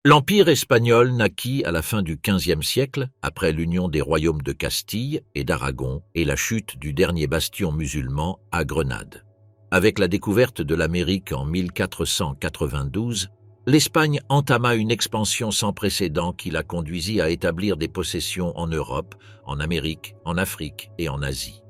L'Empire espagnol naquit à la fin du XVe siècle, après l'union des royaumes de Castille et d'Aragon et la chute du dernier bastion musulman à Grenade. Avec la découverte de l'Amérique en 1492, l'Espagne entama une expansion sans précédent qui la conduisit à établir des possessions en Europe, en Amérique, en Afrique et en Asie.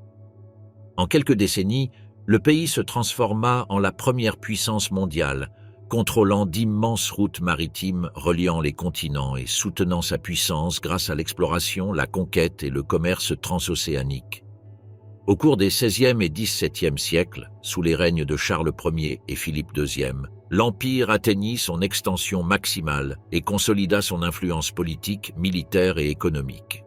En quelques décennies, le pays se transforma en la première puissance mondiale, contrôlant d'immenses routes maritimes reliant les continents et soutenant sa puissance grâce à l'exploration, la conquête et le commerce transocéanique. Au cours des XVIe et XVIIe siècles, sous les règnes de Charles Ier et Philippe II, l'Empire atteignit son extension maximale et consolida son influence politique, militaire et économique.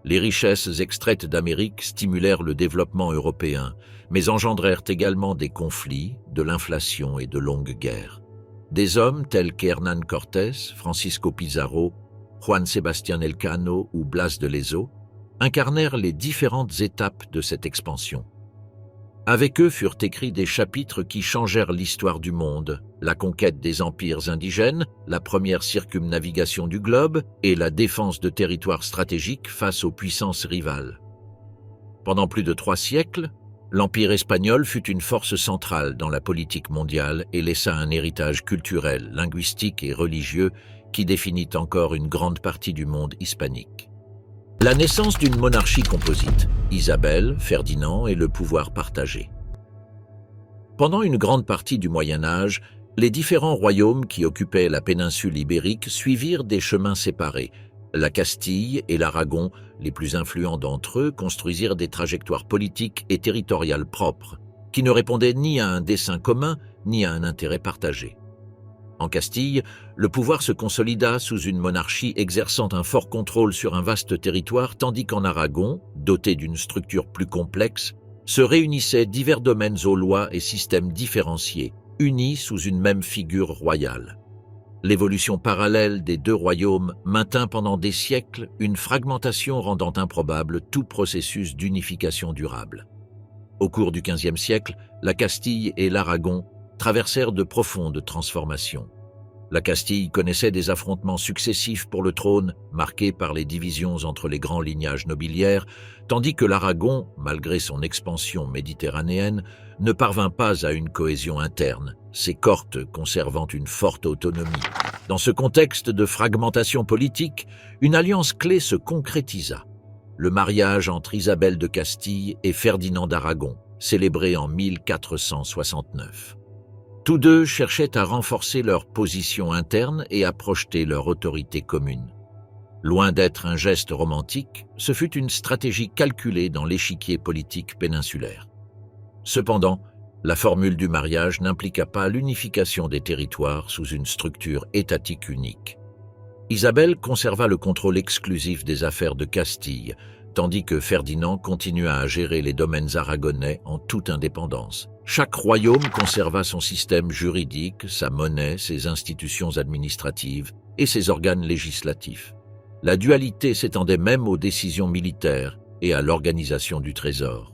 Les richesses extraites d'Amérique stimulèrent le développement européen, mais engendrèrent également des conflits, de l'inflation et de longues guerres. Des hommes tels qu'Hernán Cortés, Francisco Pizarro, Juan Sebastián Elcano ou Blas de Lezo incarnèrent les différentes étapes de cette expansion. Avec eux furent écrits des chapitres qui changèrent l'histoire du monde, la conquête des empires indigènes, la première circumnavigation du globe et la défense de territoires stratégiques face aux puissances rivales. Pendant plus de 3 siècles, l'Empire espagnol fut une force centrale dans la politique mondiale et laissa un héritage culturel, linguistique et religieux qui définit encore une grande partie du monde hispanique. La naissance d'une monarchie composite, Isabelle, Ferdinand et le pouvoir partagé. Pendant une grande partie du Moyen Âge, les différents royaumes qui occupaient la péninsule ibérique suivirent des chemins séparés. La Castille et l'Aragon, les plus influents d'entre eux, construisirent des trajectoires politiques et territoriales propres, qui ne répondaient ni à un dessein commun, ni à un intérêt partagé. En Castille, le pouvoir se consolida sous une monarchie exerçant un fort contrôle sur un vaste territoire, tandis qu'en Aragon, doté d'une structure plus complexe, se réunissaient divers domaines aux lois et systèmes différenciés, unis sous une même figure royale. L'évolution parallèle des 2 royaumes maintint pendant des siècles une fragmentation rendant improbable tout processus d'unification durable. Au cours du XVe siècle, la Castille et l'Aragon traversèrent de profondes transformations. La Castille connaissait des affrontements successifs pour le trône, marqués par les divisions entre les grands lignages nobiliaires, tandis que l'Aragon, malgré son expansion méditerranéenne, ne parvint pas à une cohésion interne, ses cortes conservant une forte autonomie. Dans ce contexte de fragmentation politique, une alliance clé se concrétisa. Le mariage entre Isabelle de Castille et Ferdinand d'Aragon, célébré en 1469. Tous deux cherchaient à renforcer leur position interne et à projeter leur autorité commune. Loin d'être un geste romantique, ce fut une stratégie calculée dans l'échiquier politique péninsulaire. Cependant, la formule du mariage n'impliqua pas l'unification des territoires sous une structure étatique unique. Isabelle conserva le contrôle exclusif des affaires de Castille, tandis que Ferdinand continua à gérer les domaines aragonais en toute indépendance. Chaque royaume conserva son système juridique, sa monnaie, ses institutions administratives et ses organes législatifs. La dualité s'étendait même aux décisions militaires et à l'organisation du trésor.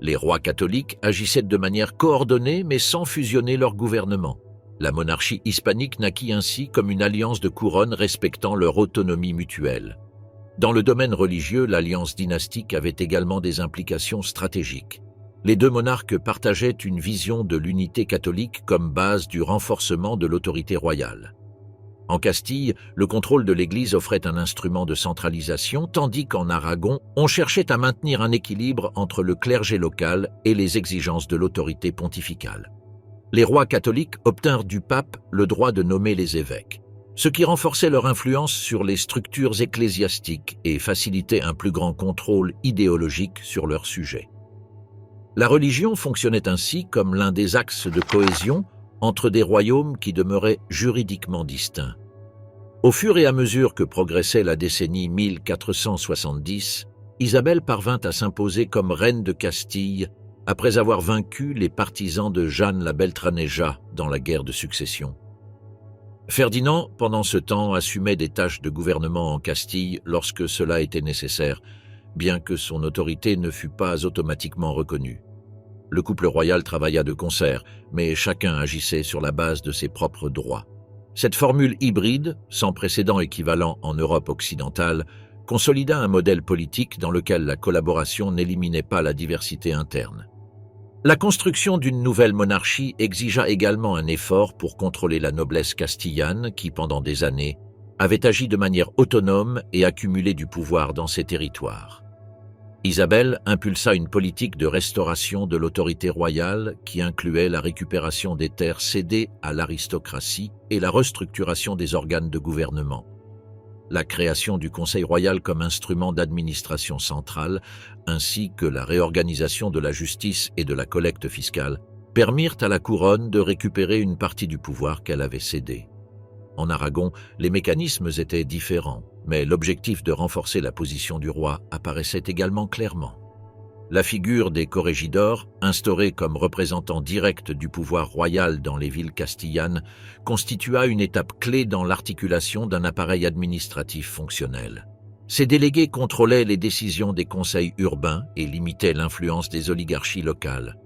Les rois catholiques agissaient de manière coordonnée mais sans fusionner leur gouvernement. La monarchie hispanique naquit ainsi comme une alliance de couronnes respectant leur autonomie mutuelle. Dans le domaine religieux, l'alliance dynastique avait également des implications stratégiques. Les 2 monarques partageaient une vision de l'unité catholique comme base du renforcement de l'autorité royale. En Castille, le contrôle de l'Église offrait un instrument de centralisation, tandis qu'en Aragon, on cherchait à maintenir un équilibre entre le clergé local et les exigences de l'autorité pontificale. Les rois catholiques obtinrent du pape le droit de nommer les évêques, ce qui renforçait leur influence sur les structures ecclésiastiques et facilitait un plus grand contrôle idéologique sur leurs sujets. La religion fonctionnait ainsi comme l'un des axes de cohésion entre des royaumes qui demeuraient juridiquement distincts. Au fur et à mesure que progressait la décennie 1470, Isabelle parvint à s'imposer comme reine de Castille après avoir vaincu les partisans de Jeanne la Beltraneja dans la guerre de succession. Ferdinand, pendant ce temps, assumait des tâches de gouvernement en Castille lorsque cela était nécessaire, bien que son autorité ne fût pas automatiquement reconnue. Le couple royal travailla de concert, mais chacun agissait sur la base de ses propres droits. Cette formule hybride, sans précédent équivalent en Europe occidentale, consolida un modèle politique dans lequel la collaboration n'éliminait pas la diversité interne. La construction d'une nouvelle monarchie exigea également un effort pour contrôler la noblesse castillane qui, pendant des années, avait agi de manière autonome et accumulé du pouvoir dans ses territoires. Isabelle impulsa une politique de restauration de l'autorité royale qui incluait la récupération des terres cédées à l'aristocratie et la restructuration des organes de gouvernement. La création du Conseil royal comme instrument d'administration centrale, ainsi que la réorganisation de la justice et de la collecte fiscale, permirent à la couronne de récupérer une partie du pouvoir qu'elle avait cédé. En Aragon, les mécanismes étaient différents, mais l'objectif de renforcer la position du roi apparaissait également clairement. La figure des corrégidors, instaurée comme représentant direct du pouvoir royal dans les villes castillanes, constitua une étape clé dans l'articulation d'un appareil administratif fonctionnel. Ces délégués contrôlaient les décisions des conseils urbains et limitaient l'influence des oligarchies locales.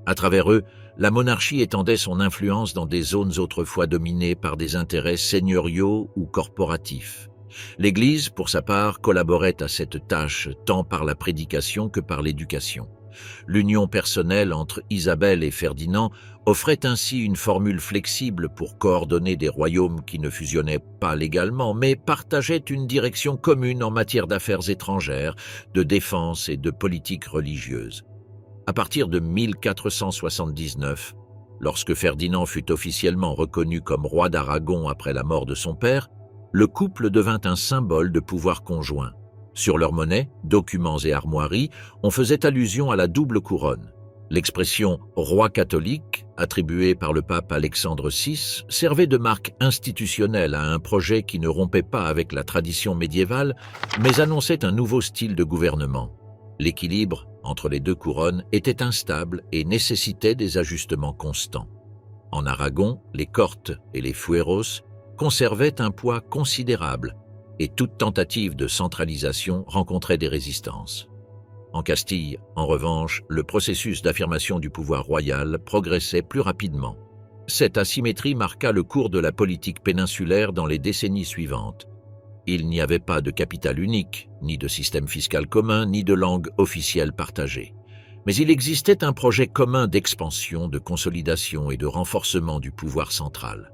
À travers eux, la monarchie étendait son influence dans des zones autrefois dominées par des intérêts seigneuriaux ou corporatifs. L'Église, pour sa part, collaborait à cette tâche tant par la prédication que par l'éducation. L'union personnelle entre Isabelle et Ferdinand offrait ainsi une formule flexible pour coordonner des royaumes qui ne fusionnaient pas légalement, mais partageaient une direction commune en matière d'affaires étrangères, de défense et de politique religieuse. À partir de 1479, lorsque Ferdinand fut officiellement reconnu comme roi d'Aragon après la mort de son père, le couple devint un symbole de pouvoir conjoint. Sur leur monnaie, documents et armoiries, on faisait allusion à la double couronne. L'expression « roi catholique », attribuée par le pape Alexandre VI, servait de marque institutionnelle à un projet qui ne rompait pas avec la tradition médiévale, mais annonçait un nouveau style de gouvernement. L'équilibre entre les deux couronnes était instable et nécessitait des ajustements constants. En Aragon, les Cortes et les Fueros conservaient un poids considérable et toute tentative de centralisation rencontrait des résistances. En Castille, en revanche, le processus d'affirmation du pouvoir royal progressait plus rapidement. Cette asymétrie marqua le cours de la politique péninsulaire dans les décennies suivantes. Il n'y avait pas de capitale unique, ni de système fiscal commun, ni de langue officielle partagée. Mais il existait un projet commun d'expansion, de consolidation et de renforcement du pouvoir central.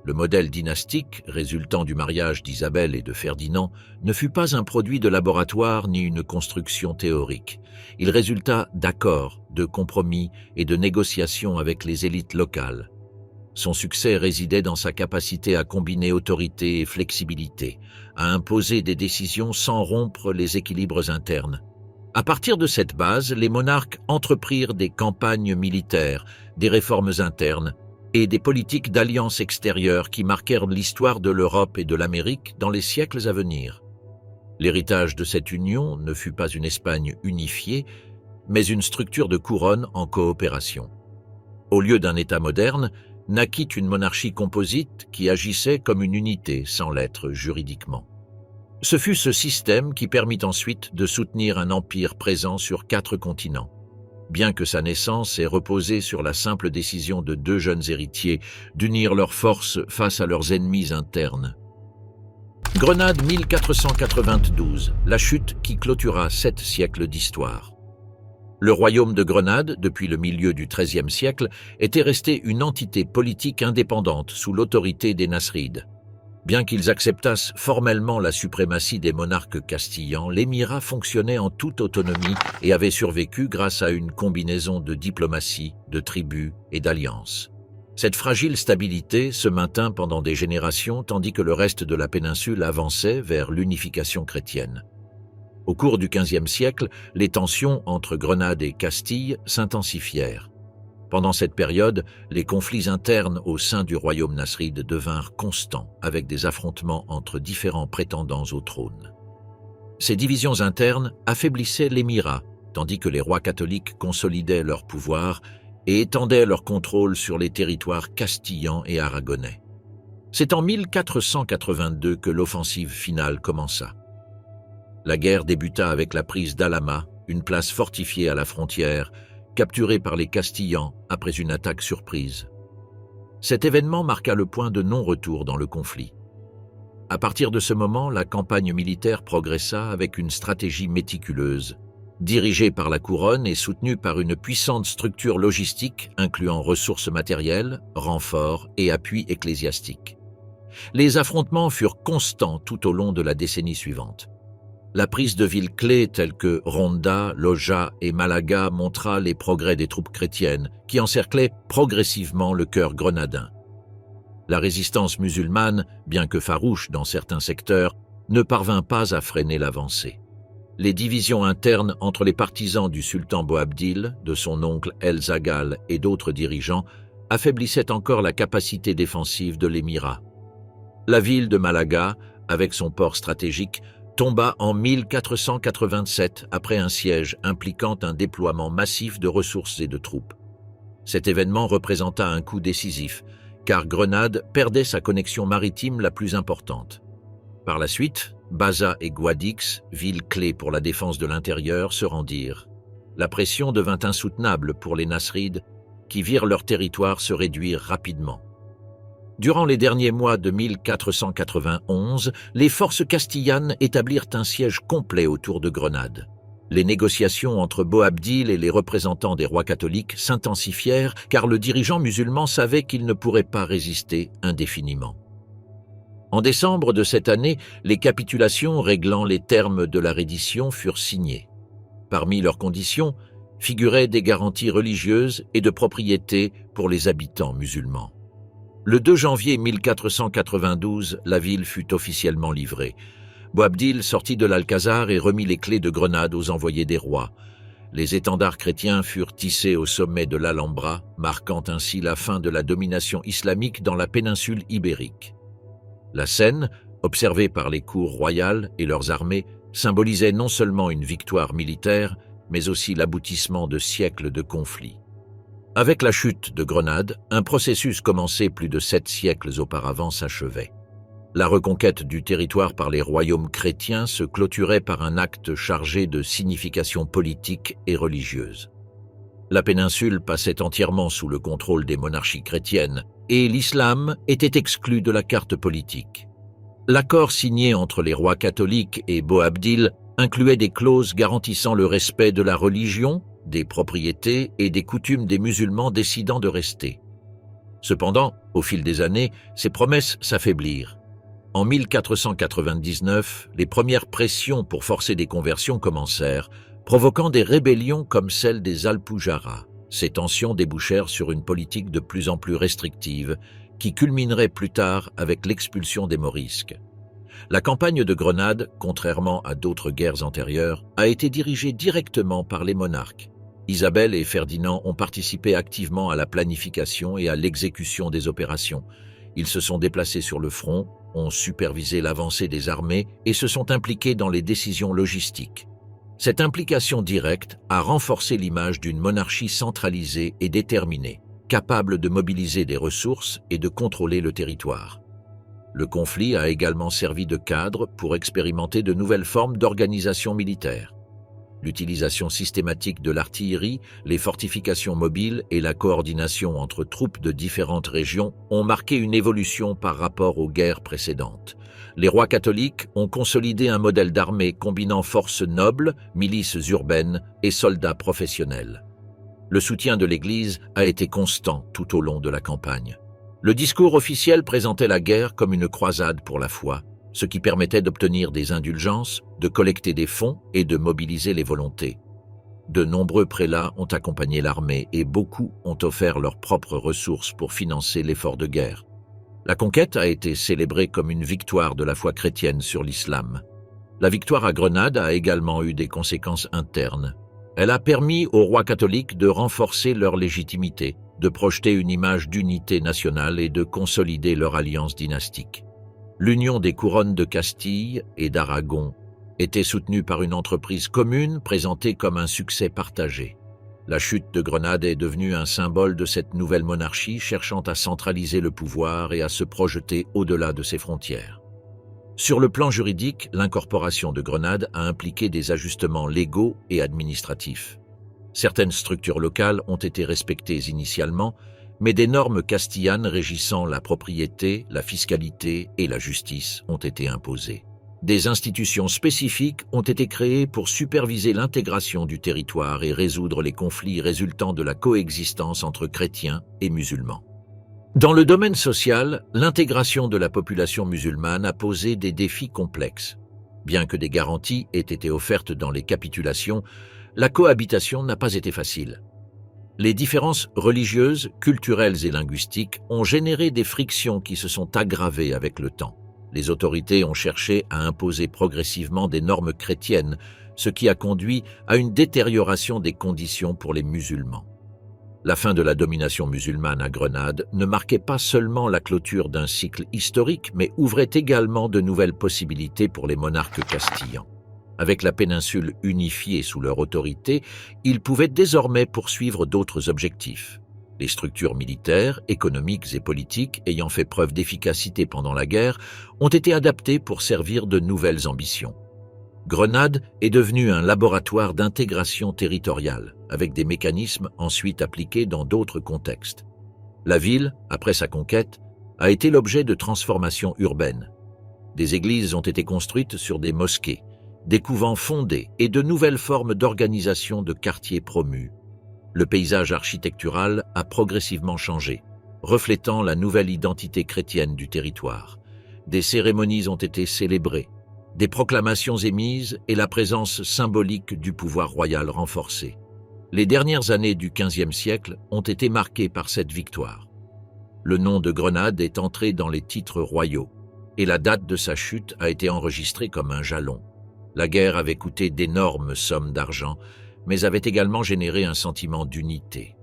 Le modèle dynastique, résultant du mariage d'Isabelle et de Ferdinand, ne fut pas un produit de laboratoire ni une construction théorique. Il résulta d'accords, de compromis et de négociations avec les élites locales. Son succès résidait dans sa capacité à combiner autorité et flexibilité, à imposer des décisions sans rompre les équilibres internes. À partir de cette base, les monarques entreprirent des campagnes militaires, des réformes internes, et des politiques d'alliance extérieure qui marquèrent l'histoire de l'Europe et de l'Amérique dans les siècles à venir. L'héritage de cette union ne fut pas une Espagne unifiée, mais une structure de couronne en coopération. Au lieu d'un État moderne, naquit une monarchie composite qui agissait comme une unité sans l'être juridiquement. Ce fut ce système qui permit ensuite de soutenir un empire présent sur 4 continents. Bien que sa naissance ait reposé sur la simple décision de 2 jeunes héritiers d'unir leurs forces face à leurs ennemis internes. Grenade 1492, la chute qui clôtura 7 siècles d'histoire. Le royaume de Grenade, depuis le milieu du XIIIe siècle, était resté une entité politique indépendante sous l'autorité des Nasrides. Bien qu'ils acceptassent formellement la suprématie des monarques castillans, l'émirat fonctionnait en toute autonomie et avait survécu grâce à une combinaison de diplomatie, de tribus et d'alliances. Cette fragile stabilité se maintint pendant des générations tandis que le reste de la péninsule avançait vers l'unification chrétienne. Au cours du XVe siècle, les tensions entre Grenade et Castille s'intensifièrent. Pendant cette période, les conflits internes au sein du royaume nasride devinrent constants, avec des affrontements entre différents prétendants au trône. Ces divisions internes affaiblissaient l'émirat, tandis que les rois catholiques consolidaient leur pouvoir et étendaient leur contrôle sur les territoires castillans et aragonais. C'est en 1482 que l'offensive finale commença. La guerre débuta avec la prise d'Alhama, une place fortifiée à la frontière, capturée par les Castillans après une attaque surprise. Cet événement marqua le point de non-retour dans le conflit. À partir de ce moment, la campagne militaire progressa avec une stratégie méticuleuse, dirigée par la couronne et soutenue par une puissante structure logistique incluant ressources matérielles, renforts et appuis ecclésiastiques. Les affrontements furent constants tout au long de la décennie suivante. La prise de villes clés telles que Ronda, Loja et Malaga montra les progrès des troupes chrétiennes qui encerclaient progressivement le cœur grenadin. La résistance musulmane, bien que farouche dans certains secteurs, ne parvint pas à freiner l'avancée. Les divisions internes entre les partisans du sultan Boabdil, de son oncle El Zaghal et d'autres dirigeants affaiblissaient encore la capacité défensive de l'émirat. La ville de Malaga, avec son port stratégique, tomba en 1487 après un siège impliquant un déploiement massif de ressources et de troupes. Cet événement représenta un coup décisif, car Grenade perdait sa connexion maritime la plus importante. Par la suite, Baza et Guadix, villes clés pour la défense de l'intérieur, se rendirent. La pression devint insoutenable pour les Nasrides, qui virent leur territoire se réduire rapidement. Durant les derniers mois de 1491, les forces castillanes établirent un siège complet autour de Grenade. Les négociations entre Boabdil et les représentants des rois catholiques s'intensifièrent car le dirigeant musulman savait qu'il ne pourrait pas résister indéfiniment. En décembre de cette année, les capitulations réglant les termes de la reddition furent signées. Parmi leurs conditions figuraient des garanties religieuses et de propriété pour les habitants musulmans. Le 2 janvier 1492, la ville fut officiellement livrée. Boabdil sortit de l'Alcazar et remit les clés de Grenade aux envoyés des rois. Les étendards chrétiens furent tissés au sommet de l'Alhambra, marquant ainsi la fin de la domination islamique dans la péninsule ibérique. La scène, observée par les cours royales et leurs armées, symbolisait non seulement une victoire militaire, mais aussi l'aboutissement de siècles de conflits. Avec la chute de Grenade, un processus commencé plus de 7 siècles auparavant s'achevait. La reconquête du territoire par les royaumes chrétiens se clôturait par un acte chargé de signification politique et religieuse. La péninsule passait entièrement sous le contrôle des monarchies chrétiennes et l'islam était exclu de la carte politique. L'accord signé entre les rois catholiques et Boabdil incluait des clauses garantissant le respect de la religion, des propriétés et des coutumes des musulmans décidant de rester. Cependant, au fil des années, ces promesses s'affaiblirent. En 1499, les premières pressions pour forcer des conversions commencèrent, provoquant des rébellions comme celle des Alpujarras. Ces tensions débouchèrent sur une politique de plus en plus restrictive, qui culminerait plus tard avec l'expulsion des Morisques. La campagne de Grenade, contrairement à d'autres guerres antérieures, a été dirigée directement par les monarques. Isabelle et Ferdinand ont participé activement à la planification et à l'exécution des opérations. Ils se sont déplacés sur le front, ont supervisé l'avancée des armées et se sont impliqués dans les décisions logistiques. Cette implication directe a renforcé l'image d'une monarchie centralisée et déterminée, capable de mobiliser des ressources et de contrôler le territoire. Le conflit a également servi de cadre pour expérimenter de nouvelles formes d'organisation militaire. L'utilisation systématique de l'artillerie, les fortifications mobiles et la coordination entre troupes de différentes régions ont marqué une évolution par rapport aux guerres précédentes. Les rois catholiques ont consolidé un modèle d'armée combinant forces nobles, milices urbaines et soldats professionnels. Le soutien de l'Église a été constant tout au long de la campagne. Le discours officiel présentait la guerre comme une croisade pour la foi, ce qui permettait d'obtenir des indulgences, de collecter des fonds et de mobiliser les volontés. De nombreux prélats ont accompagné l'armée et beaucoup ont offert leurs propres ressources pour financer l'effort de guerre. La conquête a été célébrée comme une victoire de la foi chrétienne sur l'islam. La victoire à Grenade a également eu des conséquences internes. Elle a permis aux rois catholiques de renforcer leur légitimité, de projeter une image d'unité nationale et de consolider leur alliance dynastique. L'union des couronnes de Castille et d'Aragon était soutenue par une entreprise commune présentée comme un succès partagé. La chute de Grenade est devenue un symbole de cette nouvelle monarchie cherchant à centraliser le pouvoir et à se projeter au-delà de ses frontières. Sur le plan juridique, l'incorporation de Grenade a impliqué des ajustements légaux et administratifs. Certaines structures locales ont été respectées initialement, mais des normes castillanes régissant la propriété, la fiscalité et la justice ont été imposées. Des institutions spécifiques ont été créées pour superviser l'intégration du territoire et résoudre les conflits résultant de la coexistence entre chrétiens et musulmans. Dans le domaine social, l'intégration de la population musulmane a posé des défis complexes. Bien que des garanties aient été offertes dans les capitulations, la cohabitation n'a pas été facile. Les différences religieuses, culturelles et linguistiques ont généré des frictions qui se sont aggravées avec le temps. Les autorités ont cherché à imposer progressivement des normes chrétiennes, ce qui a conduit à une détérioration des conditions pour les musulmans. La fin de la domination musulmane à Grenade ne marquait pas seulement la clôture d'un cycle historique, mais ouvrait également de nouvelles possibilités pour les monarques castillans. Avec la péninsule unifiée sous leur autorité, ils pouvaient désormais poursuivre d'autres objectifs. Les structures militaires, économiques et politiques ayant fait preuve d'efficacité pendant la guerre ont été adaptées pour servir de nouvelles ambitions. Grenade est devenue un laboratoire d'intégration territoriale, avec des mécanismes ensuite appliqués dans d'autres contextes. La ville, après sa conquête, a été l'objet de transformations urbaines. Des églises ont été construites sur des mosquées, des couvents fondés et de nouvelles formes d'organisation de quartiers promus. Le paysage architectural a progressivement changé, reflétant la nouvelle identité chrétienne du territoire. Des cérémonies ont été célébrées, des proclamations émises et la présence symbolique du pouvoir royal renforcée. Les dernières années du XVe siècle ont été marquées par cette victoire. Le nom de Grenade est entré dans les titres royaux, et la date de sa chute a été enregistrée comme un jalon. La guerre avait coûté d'énormes sommes d'argent, mais avait également généré un sentiment d'unité.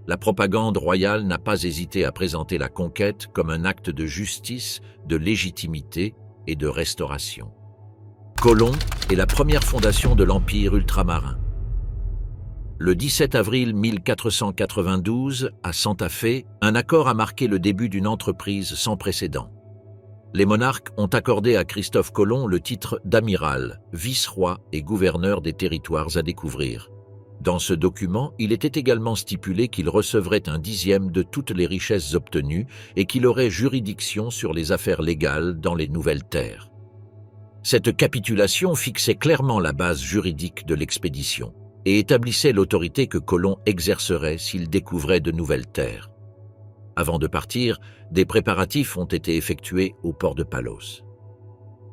La propagande royale n'a pas hésité à présenter la conquête comme un acte de justice, de légitimité et de restauration. Colomb est la première fondation de l'Empire ultramarin. Le 17 avril 1492, à Santa Fe, un accord a marqué le début d'une entreprise sans précédent. Les monarques ont accordé à Christophe Colomb le titre d'amiral, vice-roi et gouverneur des territoires à découvrir. Dans ce document, il était également stipulé qu'il recevrait un dixième de toutes les richesses obtenues et qu'il aurait juridiction sur les affaires légales dans les nouvelles terres. Cette capitulation fixait clairement la base juridique de l'expédition et établissait l'autorité que Colomb exercerait s'il découvrait de nouvelles terres. Avant de partir, des préparatifs ont été effectués au port de Palos.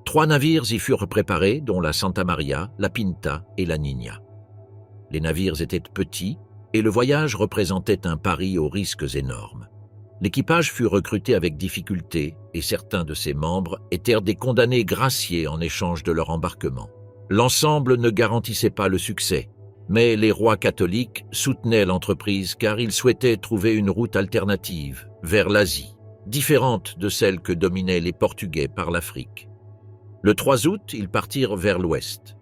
3 navires y furent préparés, dont la Santa Maria, la Pinta et la Niña. Les navires étaient petits et le voyage représentait un pari aux risques énormes. L'équipage fut recruté avec difficulté et certains de ses membres étaient des condamnés graciés en échange de leur embarquement. L'ensemble ne garantissait pas le succès, mais les rois catholiques soutenaient l'entreprise car ils souhaitaient trouver une route alternative vers l'Asie, différente de celle que dominaient les Portugais par l'Afrique. Le 3 août, ils partirent vers l'ouest.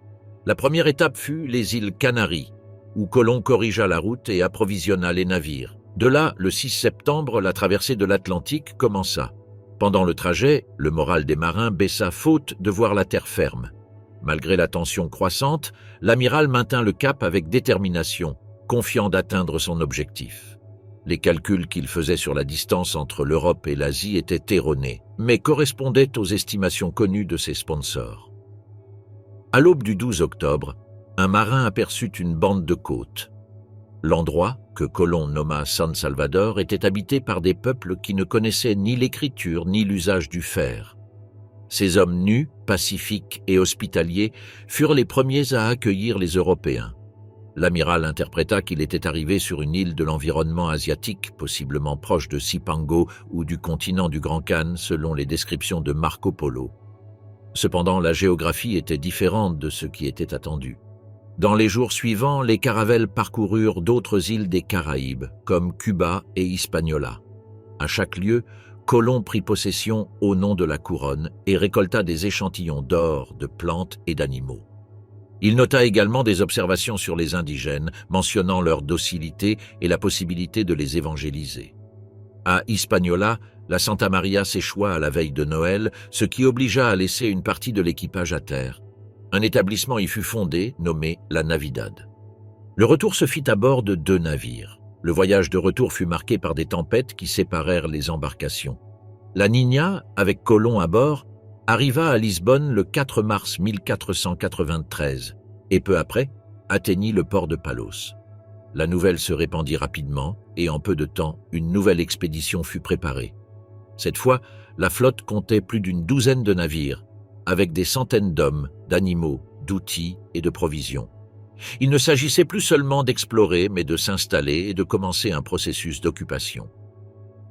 La première étape fut les îles Canaries, où Colomb corrigea la route et approvisionna les navires. De là, le 6 septembre, la traversée de l'Atlantique commença. Pendant le trajet, le moral des marins baissa faute de voir la terre ferme. Malgré la tension croissante, l'amiral maintint le cap avec détermination, confiant d'atteindre son objectif. Les calculs qu'il faisait sur la distance entre l'Europe et l'Asie étaient erronés, mais correspondaient aux estimations connues de ses sponsors. À l'aube du 12 octobre, un marin aperçut une bande de côtes. L'endroit, que Colomb nomma San Salvador, était habité par des peuples qui ne connaissaient ni l'écriture ni l'usage du fer. Ces hommes nus, pacifiques et hospitaliers furent les premiers à accueillir les Européens. L'amiral interpréta qu'il était arrivé sur une île de l'environnement asiatique, possiblement proche de Cipango ou du continent du Grand Khan, selon les descriptions de Marco Polo. Cependant, la géographie était différente de ce qui était attendu. Dans les jours suivants, les caravelles parcoururent d'autres îles des Caraïbes, comme Cuba et Hispaniola. À chaque lieu, Colomb prit possession au nom de la couronne et récolta des échantillons d'or, de plantes et d'animaux. Il nota également des observations sur les indigènes, mentionnant leur docilité et la possibilité de les évangéliser. À Hispaniola, la Santa Maria s'échoua à la veille de Noël, ce qui obligea à laisser une partie de l'équipage à terre. Un établissement y fut fondé, nommé la Navidad. Le retour se fit à bord de 2 navires. Le voyage de retour fut marqué par des tempêtes qui séparèrent les embarcations. La Niña, avec Colomb à bord, arriva à Lisbonne le 4 mars 1493 et peu après atteignit le port de Palos. La nouvelle se répandit rapidement et en peu de temps, une nouvelle expédition fut préparée. Cette fois, la flotte comptait plus d'une douzaine de navires, avec des centaines d'hommes, d'animaux, d'outils et de provisions. Il ne s'agissait plus seulement d'explorer, mais de s'installer et de commencer un processus d'occupation.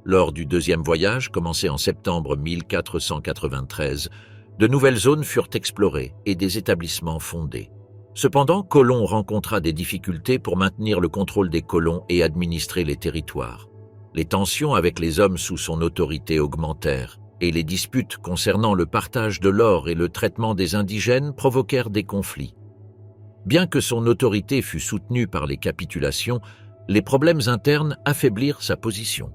Lors du deuxième voyage, commencé en septembre 1493, de nouvelles zones furent explorées et des établissements fondés. Cependant, Colomb rencontra des difficultés pour maintenir le contrôle des colons et administrer les territoires. Les tensions avec les hommes sous son autorité augmentèrent, et les disputes concernant le partage de l'or et le traitement des indigènes provoquèrent des conflits. Bien que son autorité fût soutenue par les capitulations, les problèmes internes affaiblirent sa position.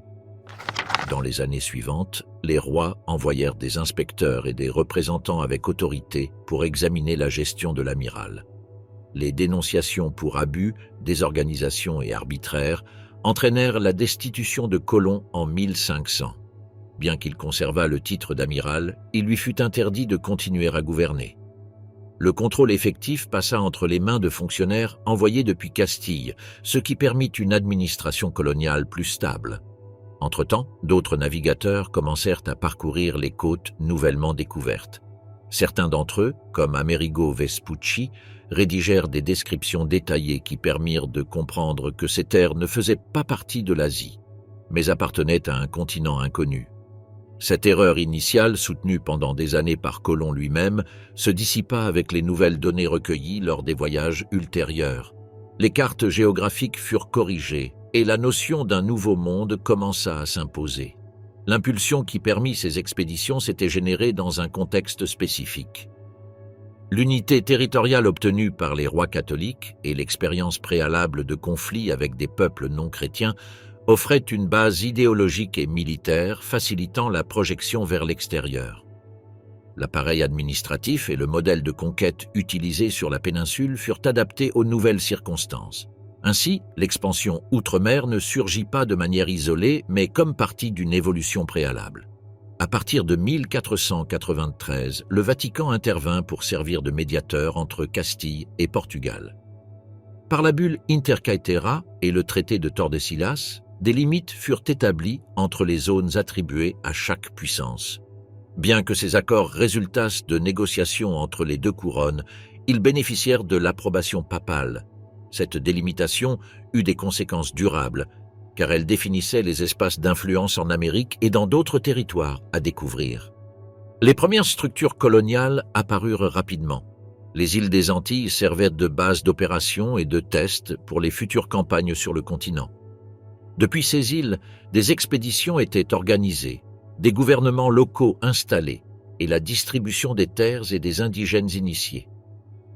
Dans les années suivantes, les rois envoyèrent des inspecteurs et des représentants avec autorité pour examiner la gestion de l'amiral. Les dénonciations pour abus, désorganisation et arbitraire entraînèrent la destitution de Colomb en 1500. Bien qu'il conservât le titre d'amiral, il lui fut interdit de continuer à gouverner. Le contrôle effectif passa entre les mains de fonctionnaires envoyés depuis Castille, ce qui permit une administration coloniale plus stable. Entre-temps, d'autres navigateurs commencèrent à parcourir les côtes nouvellement découvertes. Certains d'entre eux, comme Amerigo Vespucci, rédigèrent des descriptions détaillées qui permirent de comprendre que ces terres ne faisaient pas partie de l'Asie, mais appartenaient à un continent inconnu. Cette erreur initiale, soutenue pendant des années par Colomb lui-même, se dissipa avec les nouvelles données recueillies lors des voyages ultérieurs. Les cartes géographiques furent corrigées et la notion d'un nouveau monde commença à s'imposer. L'impulsion qui permit ces expéditions s'était générée dans un contexte spécifique. L'unité territoriale obtenue par les rois catholiques et l'expérience préalable de conflits avec des peuples non chrétiens offraient une base idéologique et militaire facilitant la projection vers l'extérieur. L'appareil administratif et le modèle de conquête utilisés sur la péninsule furent adaptés aux nouvelles circonstances. Ainsi, l'expansion outre-mer ne surgit pas de manière isolée, mais comme partie d'une évolution préalable. À partir de 1493, le Vatican intervint pour servir de médiateur entre Castille et Portugal. Par la bulle Inter Caetera et le traité de Tordesillas, des limites furent établies entre les zones attribuées à chaque puissance. Bien que ces accords résultassent de négociations entre les deux couronnes, ils bénéficièrent de l'approbation papale. Cette délimitation eut des conséquences durables, car elle définissait les espaces d'influence en Amérique et dans d'autres territoires à découvrir. Les premières structures coloniales apparurent rapidement. Les îles des Antilles servaient de base d'opérations et de tests pour les futures campagnes sur le continent. Depuis ces îles, des expéditions étaient organisées, des gouvernements locaux installés et la distribution des terres et des indigènes initiés.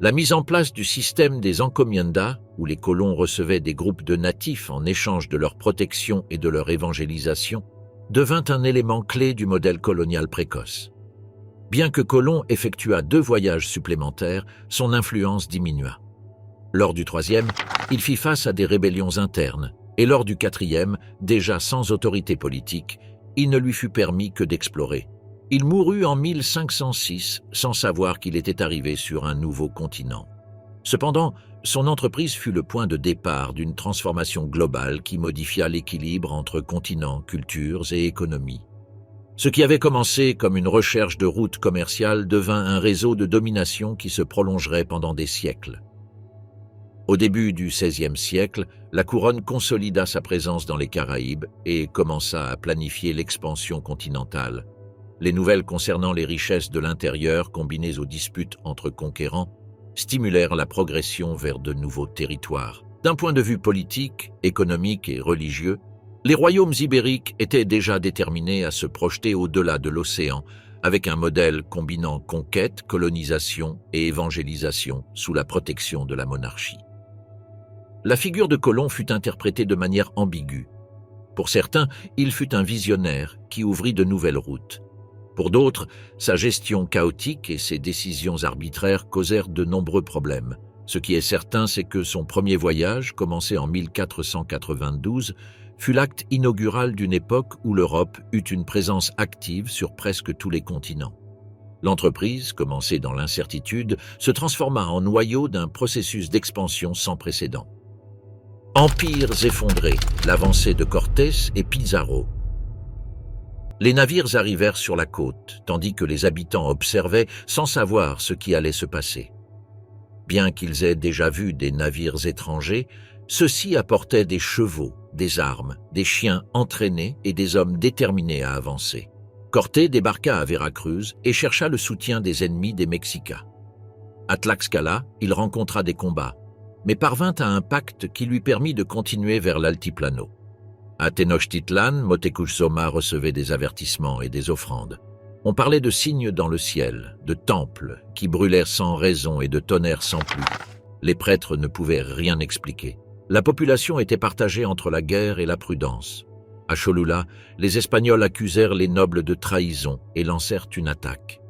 La mise en place du système des encomiendas, où les colons recevaient des groupes de natifs en échange de leur protection et de leur évangélisation, devint un élément clé du modèle colonial précoce. Bien que Colomb effectuât 2 voyages supplémentaires, son influence diminua. Lors du 3e, il fit face à des rébellions internes, et lors du 4e, déjà sans autorité politique, il ne lui fut permis que d'explorer. Il mourut en 1506 sans savoir qu'il était arrivé sur un nouveau continent. Cependant, son entreprise fut le point de départ d'une transformation globale qui modifia l'équilibre entre continents, cultures et économies. Ce qui avait commencé comme une recherche de routes commerciales devint un réseau de domination qui se prolongerait pendant des siècles. Au début du XVIe siècle, la couronne consolida sa présence dans les Caraïbes et commença à planifier l'expansion continentale. Les nouvelles concernant les richesses de l'intérieur, combinées aux disputes entre conquérants, stimulèrent la progression vers de nouveaux territoires. D'un point de vue politique, économique et religieux, les royaumes ibériques étaient déjà déterminés à se projeter au-delà de l'océan, avec un modèle combinant conquête, colonisation et évangélisation sous la protection de la monarchie. La figure de Colomb fut interprétée de manière ambiguë. Pour certains, il fut un visionnaire qui ouvrit de nouvelles routes. Pour d'autres, sa gestion chaotique et ses décisions arbitraires causèrent de nombreux problèmes. Ce qui est certain, c'est que son premier voyage, commencé en 1492, fut l'acte inaugural d'une époque où l'Europe eut une présence active sur presque tous les continents. L'entreprise, commencée dans l'incertitude, se transforma en noyau d'un processus d'expansion sans précédent. Empires effondrés, l'avancée de Cortés et Pizarro. Les navires arrivèrent sur la côte, tandis que les habitants observaient sans savoir ce qui allait se passer. Bien qu'ils aient déjà vu des navires étrangers, ceux-ci apportaient des chevaux, des armes, des chiens entraînés et des hommes déterminés à avancer. Cortés débarqua à Veracruz et chercha le soutien des ennemis des Mexicas. À Tlaxcala, il rencontra des combats, mais parvint à un pacte qui lui permit de continuer vers l'altiplano. À Tenochtitlan, Moctezuma recevait des avertissements et des offrandes. On parlait de signes dans le ciel, de temples qui brûlèrent sans raison et de tonnerres sans pluie. Les prêtres ne pouvaient rien expliquer. La population était partagée entre la guerre et la prudence. À Cholula, les Espagnols accusèrent les nobles de trahison et lancèrent une attaque.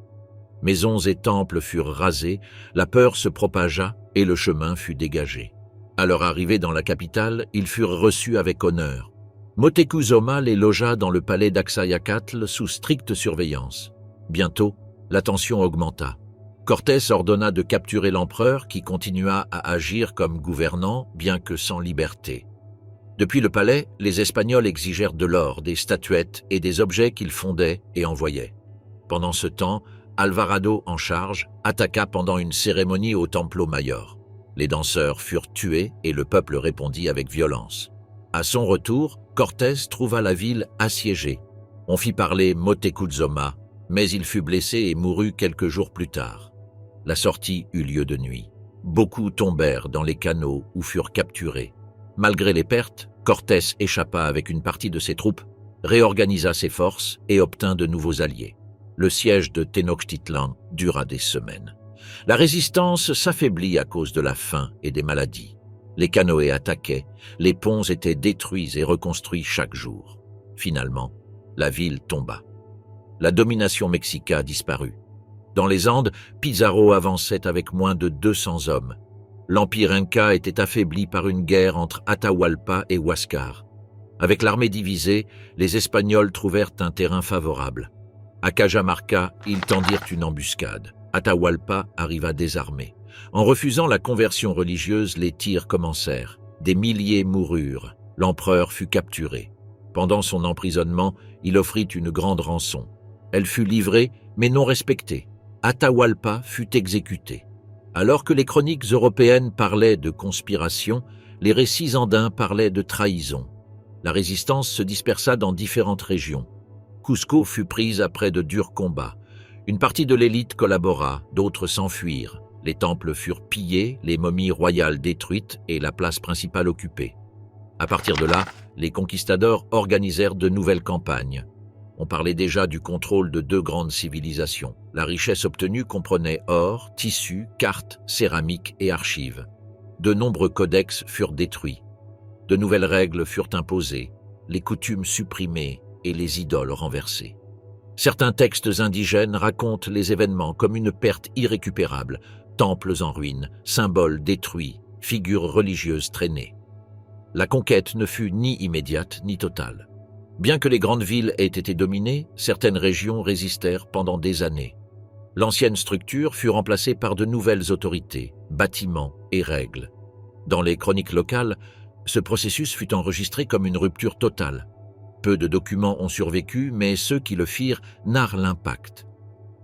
Maisons et temples furent rasés, la peur se propagea et le chemin fut dégagé. À leur arrivée dans la capitale, ils furent reçus avec honneur. Moctezuma les logea dans le palais d'Axayacatl sous stricte surveillance. Bientôt, la tension augmenta. Cortés ordonna de capturer l'empereur qui continua à agir comme gouvernant, bien que sans liberté. Depuis le palais, les Espagnols exigèrent de l'or, des statuettes et des objets qu'ils fondaient et envoyaient. Pendant ce temps, Alvarado, en charge, attaqua pendant une cérémonie au Templo Mayor. Les danseurs furent tués et le peuple répondit avec violence. À son retour, Cortés trouva la ville assiégée. On fit parler Moctezuma, mais il fut blessé et mourut quelques jours plus tard. La sortie eut lieu de nuit. Beaucoup tombèrent dans les canaux ou furent capturés. Malgré les pertes, Cortés échappa avec une partie de ses troupes, réorganisa ses forces et obtint de nouveaux alliés. Le siège de Tenochtitlan dura des semaines. La résistance s'affaiblit à cause de la faim et des maladies. Les canoës attaquaient, les ponts étaient détruits et reconstruits chaque jour. Finalement, la ville tomba. La domination mexicaine disparut. Dans les Andes, Pizarro avançait avec moins de 200 hommes. L'empire inca était affaibli par une guerre entre Atahualpa et Huáscar. Avec l'armée divisée, les Espagnols trouvèrent un terrain favorable. À Cajamarca, ils tendirent une embuscade. Atahualpa arriva désarmé. En refusant la conversion religieuse, les tirs commencèrent. Des milliers moururent. L'empereur fut capturé. Pendant son emprisonnement, il offrit une grande rançon. Elle fut livrée, mais non respectée. Atahualpa fut exécuté. Alors que les chroniques européennes parlaient de conspiration, les récits andins parlaient de trahison. La résistance se dispersa dans différentes régions. Cusco fut prise après de durs combats. Une partie de l'élite collabora, d'autres s'enfuirent. Les temples furent pillés, les momies royales détruites et la place principale occupée. À partir de là, les conquistadors organisèrent de nouvelles campagnes. On parlait déjà du contrôle de deux grandes civilisations. La richesse obtenue comprenait or, tissus, cartes, céramique et archives. De nombreux codex furent détruits. De nouvelles règles furent imposées, les coutumes supprimées et les idoles renversées. Certains textes indigènes racontent les événements comme une perte irrécupérable, temples en ruine, symboles détruits, figures religieuses traînées. La conquête ne fut ni immédiate ni totale. Bien que les grandes villes aient été dominées, certaines régions résistèrent pendant des années. L'ancienne structure fut remplacée par de nouvelles autorités, bâtiments et règles. Dans les chroniques locales, ce processus fut enregistré comme une rupture totale. Peu de documents ont survécu, mais ceux qui le firent narrent l'impact.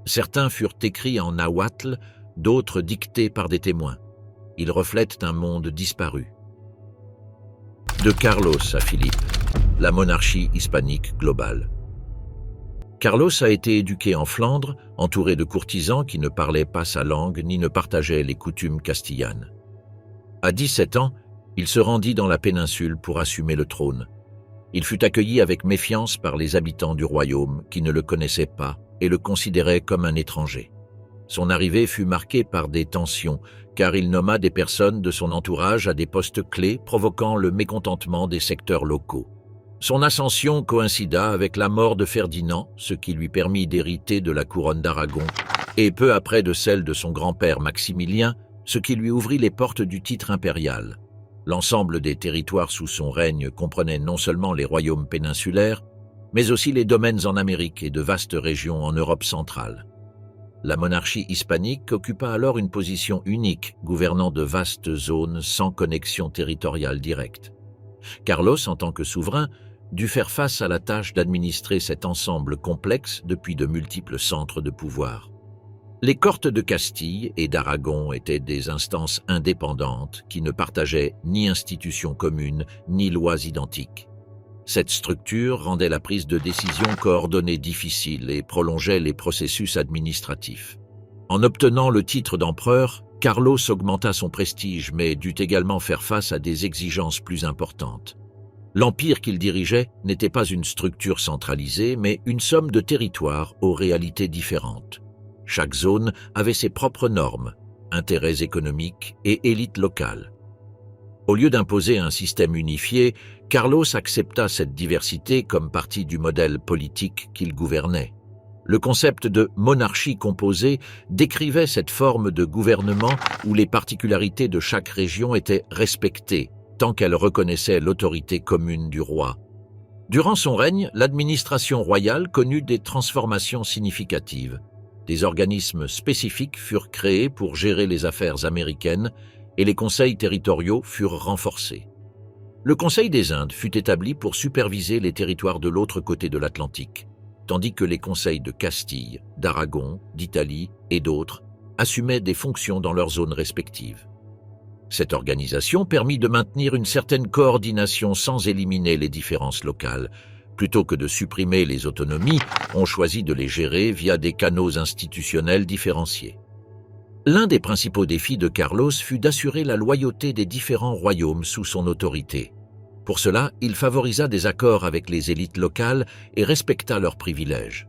Certains furent écrits en nahuatl, d'autres dictés par des témoins. Ils reflètent un monde disparu. De Carlos à Philippe, la monarchie hispanique globale. Carlos a été éduqué en Flandre, entouré de courtisans qui ne parlaient pas sa langue ni ne partageaient les coutumes castillanes. À 17 ans, il se rendit dans la péninsule pour assumer le trône. Il fut accueilli avec méfiance par les habitants du royaume qui ne le connaissaient pas et le considéraient comme un étranger. Son arrivée fut marquée par des tensions, car il nomma des personnes de son entourage à des postes clés, provoquant le mécontentement des secteurs locaux. Son ascension coïncida avec la mort de Ferdinand, ce qui lui permit d'hériter de la couronne d'Aragon, et peu après de celle de son grand-père Maximilien, ce qui lui ouvrit les portes du titre impérial. L'ensemble des territoires sous son règne comprenait non seulement les royaumes péninsulaires, mais aussi les domaines en Amérique et de vastes régions en Europe centrale. La monarchie hispanique occupa alors une position unique, gouvernant de vastes zones sans connexion territoriale directe. Carlos, en tant que souverain, dut faire face à la tâche d'administrer cet ensemble complexe depuis de multiples centres de pouvoir. Les Cortes de Castille et d'Aragon étaient des instances indépendantes qui ne partageaient ni institutions communes ni lois identiques. Cette structure rendait la prise de décision coordonnée difficile et prolongeait les processus administratifs. En obtenant le titre d'empereur, Carlos augmenta son prestige mais dut également faire face à des exigences plus importantes. L'empire qu'il dirigeait n'était pas une structure centralisée mais une somme de territoires aux réalités différentes. Chaque zone avait ses propres normes, intérêts économiques et élites locales. Au lieu d'imposer un système unifié, Carlos accepta cette diversité comme partie du modèle politique qu'il gouvernait. Le concept de monarchie composée décrivait cette forme de gouvernement où les particularités de chaque région étaient respectées, tant qu'elle reconnaissait l'autorité commune du roi. Durant son règne, l'administration royale connut des transformations significatives. Des organismes spécifiques furent créés pour gérer les affaires américaines et les conseils territoriaux furent renforcés. Le Conseil des Indes fut établi pour superviser les territoires de l'autre côté de l'Atlantique, tandis que les conseils de Castille, d'Aragon, d'Italie et d'autres assumaient des fonctions dans leurs zones respectives. Cette organisation permit de maintenir une certaine coordination sans éliminer les différences locales. Plutôt que de supprimer les autonomies, on choisit de les gérer via des canaux institutionnels différenciés. L'un des principaux défis de Carlos fut d'assurer la loyauté des différents royaumes sous son autorité. Pour cela, il favorisa des accords avec les élites locales et respecta leurs privilèges.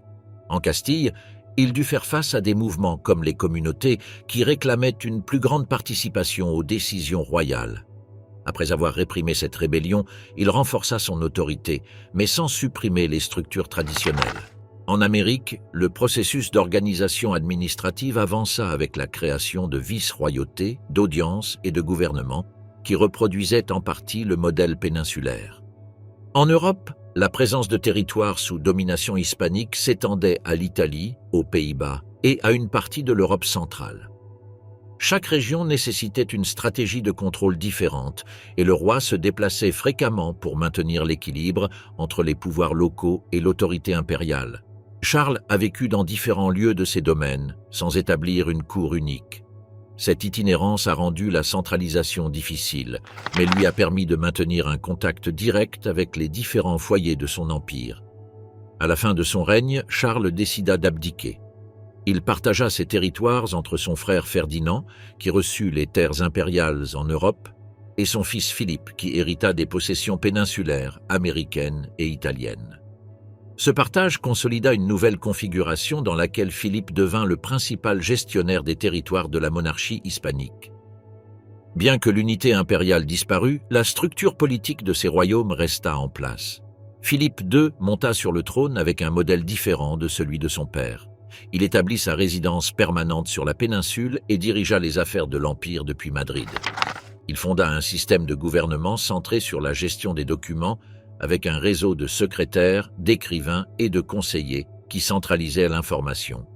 En Castille, il dut faire face à des mouvements comme les communautés qui réclamaient une plus grande participation aux décisions royales. Après avoir réprimé cette rébellion, il renforça son autorité, mais sans supprimer les structures traditionnelles. En Amérique, le processus d'organisation administrative avança avec la création de vice-royautés, d'audiences et de gouvernements qui reproduisaient en partie le modèle péninsulaire. En Europe, la présence de territoires sous domination hispanique s'étendait à l'Italie, aux Pays-Bas et à une partie de l'Europe centrale. Chaque région nécessitait une stratégie de contrôle différente et le roi se déplaçait fréquemment pour maintenir l'équilibre entre les pouvoirs locaux et l'autorité impériale. Charles a vécu dans différents lieux de ces domaines, sans établir une cour unique. Cette itinérance a rendu la centralisation difficile, mais lui a permis de maintenir un contact direct avec les différents foyers de son empire. À la fin de son règne, Charles décida d'abdiquer. Il partagea ses territoires entre son frère Ferdinand, qui reçut les terres impériales en Europe, et son fils Philippe, qui hérita des possessions péninsulaires, américaines et italiennes. Ce partage consolida une nouvelle configuration dans laquelle Philippe devint le principal gestionnaire des territoires de la monarchie hispanique. Bien que l'unité impériale disparut, la structure politique de ces royaumes resta en place. Philippe II monta sur le trône avec un modèle différent de celui de son père. Il établit sa résidence permanente sur la péninsule et dirigea les affaires de l'Empire depuis Madrid. Il fonda un système de gouvernement centré sur la gestion des documents, avec un réseau de secrétaires, d'écrivains et de conseillers qui centralisaient l'information.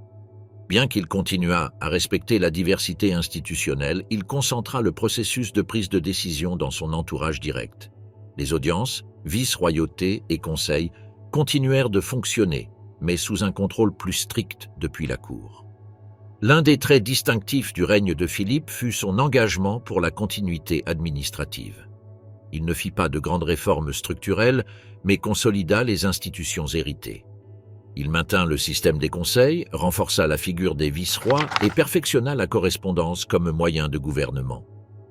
Bien qu'il continuât à respecter la diversité institutionnelle, il concentra le processus de prise de décision dans son entourage direct. Les audiences, vice-royautés et conseils continuèrent de fonctionner, mais sous un contrôle plus strict depuis la cour. L'un des traits distinctifs du règne de Philippe fut son engagement pour la continuité administrative. Il ne fit pas de grandes réformes structurelles, mais consolida les institutions héritées. Il maintint le système des conseils, renforça la figure des vice-rois et perfectionna la correspondance comme moyen de gouvernement.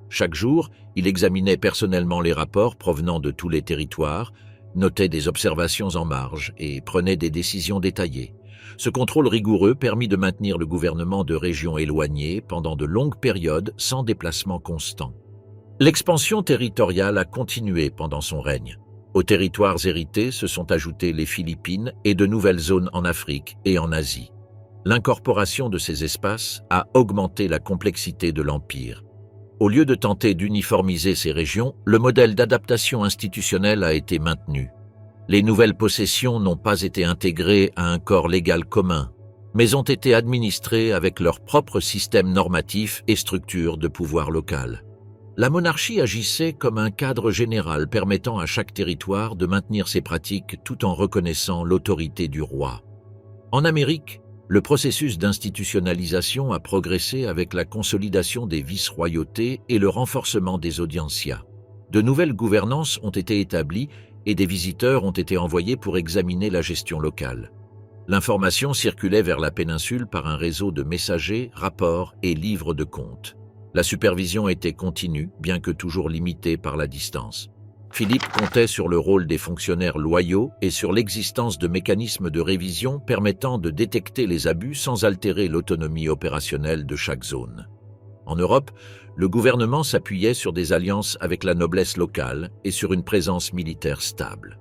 Chaque jour, il examinait personnellement les rapports provenant de tous les territoires, notait des observations en marge et prenait des décisions détaillées. Ce contrôle rigoureux permit de maintenir le gouvernement de régions éloignées pendant de longues périodes sans déplacement constant. L'expansion territoriale a continué pendant son règne. Aux territoires hérités se sont ajoutées les Philippines et de nouvelles zones en Afrique et en Asie. L'incorporation de ces espaces a augmenté la complexité de l'Empire. Au lieu de tenter d'uniformiser ces régions, le modèle d'adaptation institutionnelle a été maintenu. Les nouvelles possessions n'ont pas été intégrées à un corps légal commun, mais ont été administrées avec leur propre système normatif et structure de pouvoir local. La monarchie agissait comme un cadre général permettant à chaque territoire de maintenir ses pratiques tout en reconnaissant l'autorité du roi. En Amérique, le processus d'institutionnalisation a progressé avec la consolidation des vice-royautés et le renforcement des audiencias. De nouvelles gouvernances ont été établies et des visiteurs ont été envoyés pour examiner la gestion locale. L'information circulait vers la péninsule par un réseau de messagers, rapports et livres de comptes. La supervision était continue, bien que toujours limitée par la distance. Philippe comptait sur le rôle des fonctionnaires loyaux et sur l'existence de mécanismes de révision permettant de détecter les abus sans altérer l'autonomie opérationnelle de chaque zone. En Europe, le gouvernement s'appuyait sur des alliances avec la noblesse locale et sur une présence militaire stable.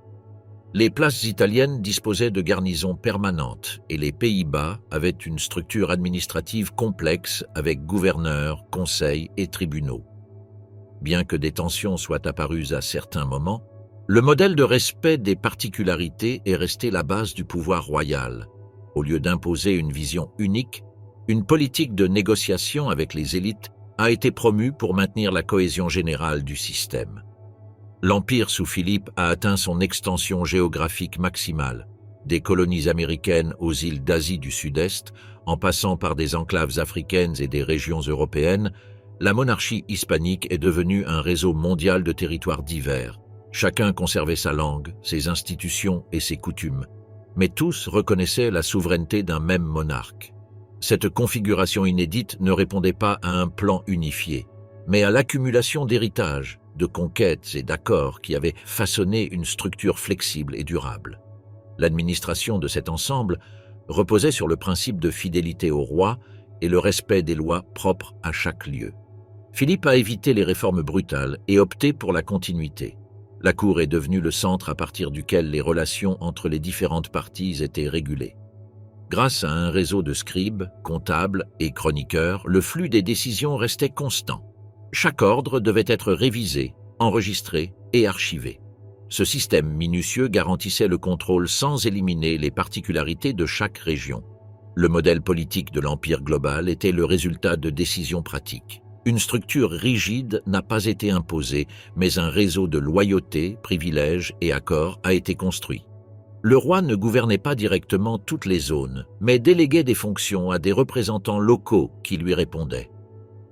Les places italiennes disposaient de garnisons permanentes et les Pays-Bas avaient une structure administrative complexe avec gouverneurs, conseils et tribunaux. Bien que des tensions soient apparues à certains moments, le modèle de respect des particularités est resté la base du pouvoir royal. Au lieu d'imposer une vision unique, une politique de négociation avec les élites a été promue pour maintenir la cohésion générale du système. L'Empire sous Philippe a atteint son extension géographique maximale, des colonies américaines aux îles d'Asie du Sud-Est, en passant par des enclaves africaines et des régions européennes. La monarchie hispanique est devenue un réseau mondial de territoires divers. Chacun conservait sa langue, ses institutions et ses coutumes, mais tous reconnaissaient la souveraineté d'un même monarque. Cette configuration inédite ne répondait pas à un plan unifié, mais à l'accumulation d'héritages, de conquêtes et d'accords qui avaient façonné une structure flexible et durable. L'administration de cet ensemble reposait sur le principe de fidélité au roi et le respect des lois propres à chaque lieu. Philippe a évité les réformes brutales et opté pour la continuité. La cour est devenue le centre à partir duquel les relations entre les différentes parties étaient régulées. Grâce à un réseau de scribes, comptables et chroniqueurs, le flux des décisions restait constant. Chaque ordre devait être révisé, enregistré et archivé. Ce système minutieux garantissait le contrôle sans éliminer les particularités de chaque région. Le modèle politique de l'Empire global était le résultat de décisions pratiques. Une structure rigide n'a pas été imposée, mais un réseau de loyauté, privilèges et accords a été construit. Le roi ne gouvernait pas directement toutes les zones, mais déléguait des fonctions à des représentants locaux qui lui répondaient.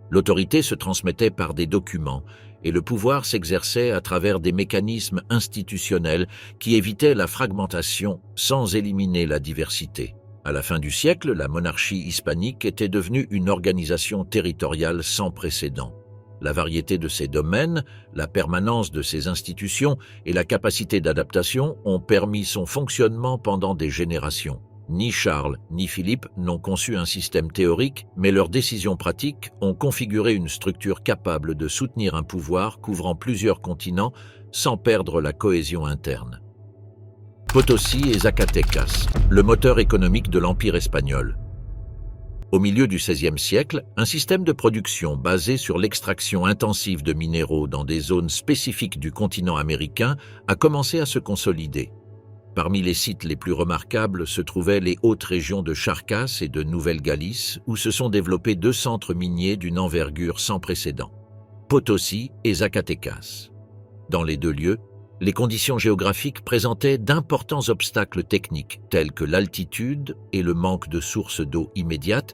L'autorité se transmettait par des documents et le pouvoir s'exerçait à travers des mécanismes institutionnels qui évitaient la fragmentation sans éliminer la diversité. À la fin du siècle, la monarchie hispanique était devenue une organisation territoriale sans précédent. La variété de ses domaines, la permanence de ses institutions et la capacité d'adaptation ont permis son fonctionnement pendant des générations. Ni Charles ni Philippe n'ont conçu un système théorique, mais leurs décisions pratiques ont configuré une structure capable de soutenir un pouvoir couvrant plusieurs continents sans perdre la cohésion interne. Potosí et Zacatecas, le moteur économique de l'Empire espagnol. Au milieu du XVIe siècle, un système de production basé sur l'extraction intensive de minéraux dans des zones spécifiques du continent américain a commencé à se consolider. Parmi les sites les plus remarquables se trouvaient les hautes régions de Charcas et de Nouvelle-Galice, où se sont développés deux centres miniers d'une envergure sans précédent, Potosí et Zacatecas. Dans les deux lieux, les conditions géographiques présentaient d'importants obstacles techniques, tels que l'altitude et le manque de sources d'eau immédiates,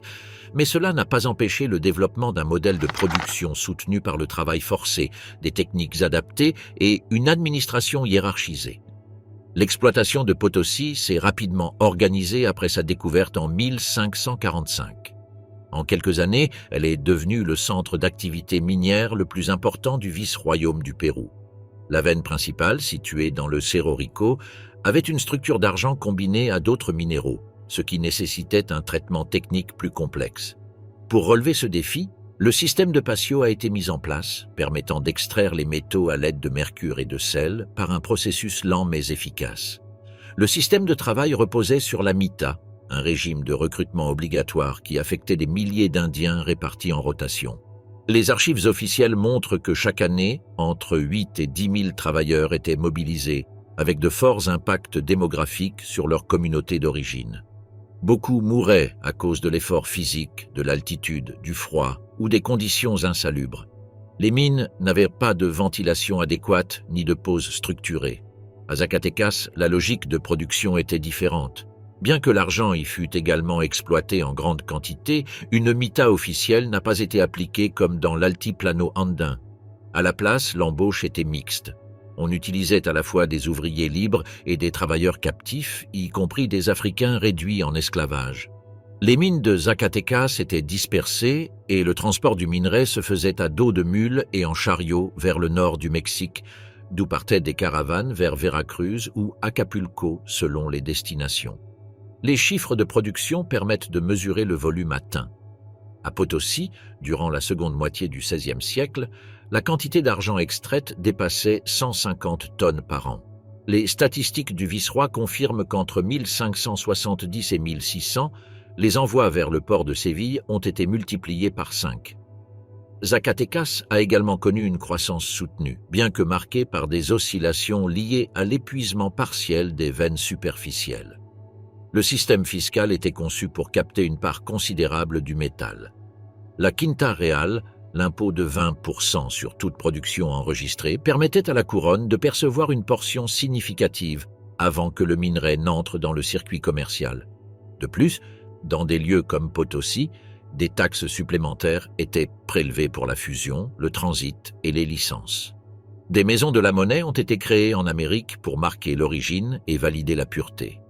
mais cela n'a pas empêché le développement d'un modèle de production soutenu par le travail forcé, des techniques adaptées et une administration hiérarchisée. L'exploitation de Potosí s'est rapidement organisée après sa découverte en 1545. En quelques années, elle est devenue le centre d'activité minière le plus important du vice-royaume du Pérou. La veine principale, située dans le Cerro Rico, avait une structure d'argent combinée à d'autres minéraux, ce qui nécessitait un traitement technique plus complexe. Pour relever ce défi, le système de patio a été mis en place, permettant d'extraire les métaux à l'aide de mercure et de sel par un processus lent mais efficace. Le système de travail reposait sur la mita, un régime de recrutement obligatoire qui affectait des milliers d'Indiens répartis en rotation. Les archives officielles montrent que chaque année, entre 8 et 10 000 travailleurs étaient mobilisés, avec de forts impacts démographiques sur leur communauté d'origine. Beaucoup mouraient à cause de l'effort physique, de l'altitude, du froid ou des conditions insalubres. Les mines n'avaient pas de ventilation adéquate ni de pause structurée. À Zacatecas, la logique de production était différente. Bien que l'argent y fût également exploité en grande quantité, une mita officielle n'a pas été appliquée comme dans l'altiplano andin. À la place, l'embauche était mixte. On utilisait à la fois des ouvriers libres et des travailleurs captifs, y compris des Africains réduits en esclavage. Les mines de Zacatecas étaient dispersées et le transport du minerai se faisait à dos de mule et en chariot vers le nord du Mexique, d'où partaient des caravanes vers Veracruz ou Acapulco selon les destinations. Les chiffres de production permettent de mesurer le volume atteint. À Potosí, durant la seconde moitié du XVIe siècle, la quantité d'argent extraite dépassait 150 tonnes par an. Les statistiques du vice-roi confirment qu'entre 1570 et 1600, les envois vers le port de Séville ont été multipliés par 5. Zacatecas a également connu une croissance soutenue, bien que marquée par des oscillations liées à l'épuisement partiel des veines superficielles. Le système fiscal était conçu pour capter une part considérable du métal. La quinta real, l'impôt de 20% sur toute production enregistrée, permettait à la couronne de percevoir une portion significative avant que le minerai n'entre dans le circuit commercial. De plus, dans des lieux comme Potosí, des taxes supplémentaires étaient prélevées pour la fusion, le transit et les licences. Des maisons de la monnaie ont été créées en Amérique pour marquer l'origine et valider la pureté.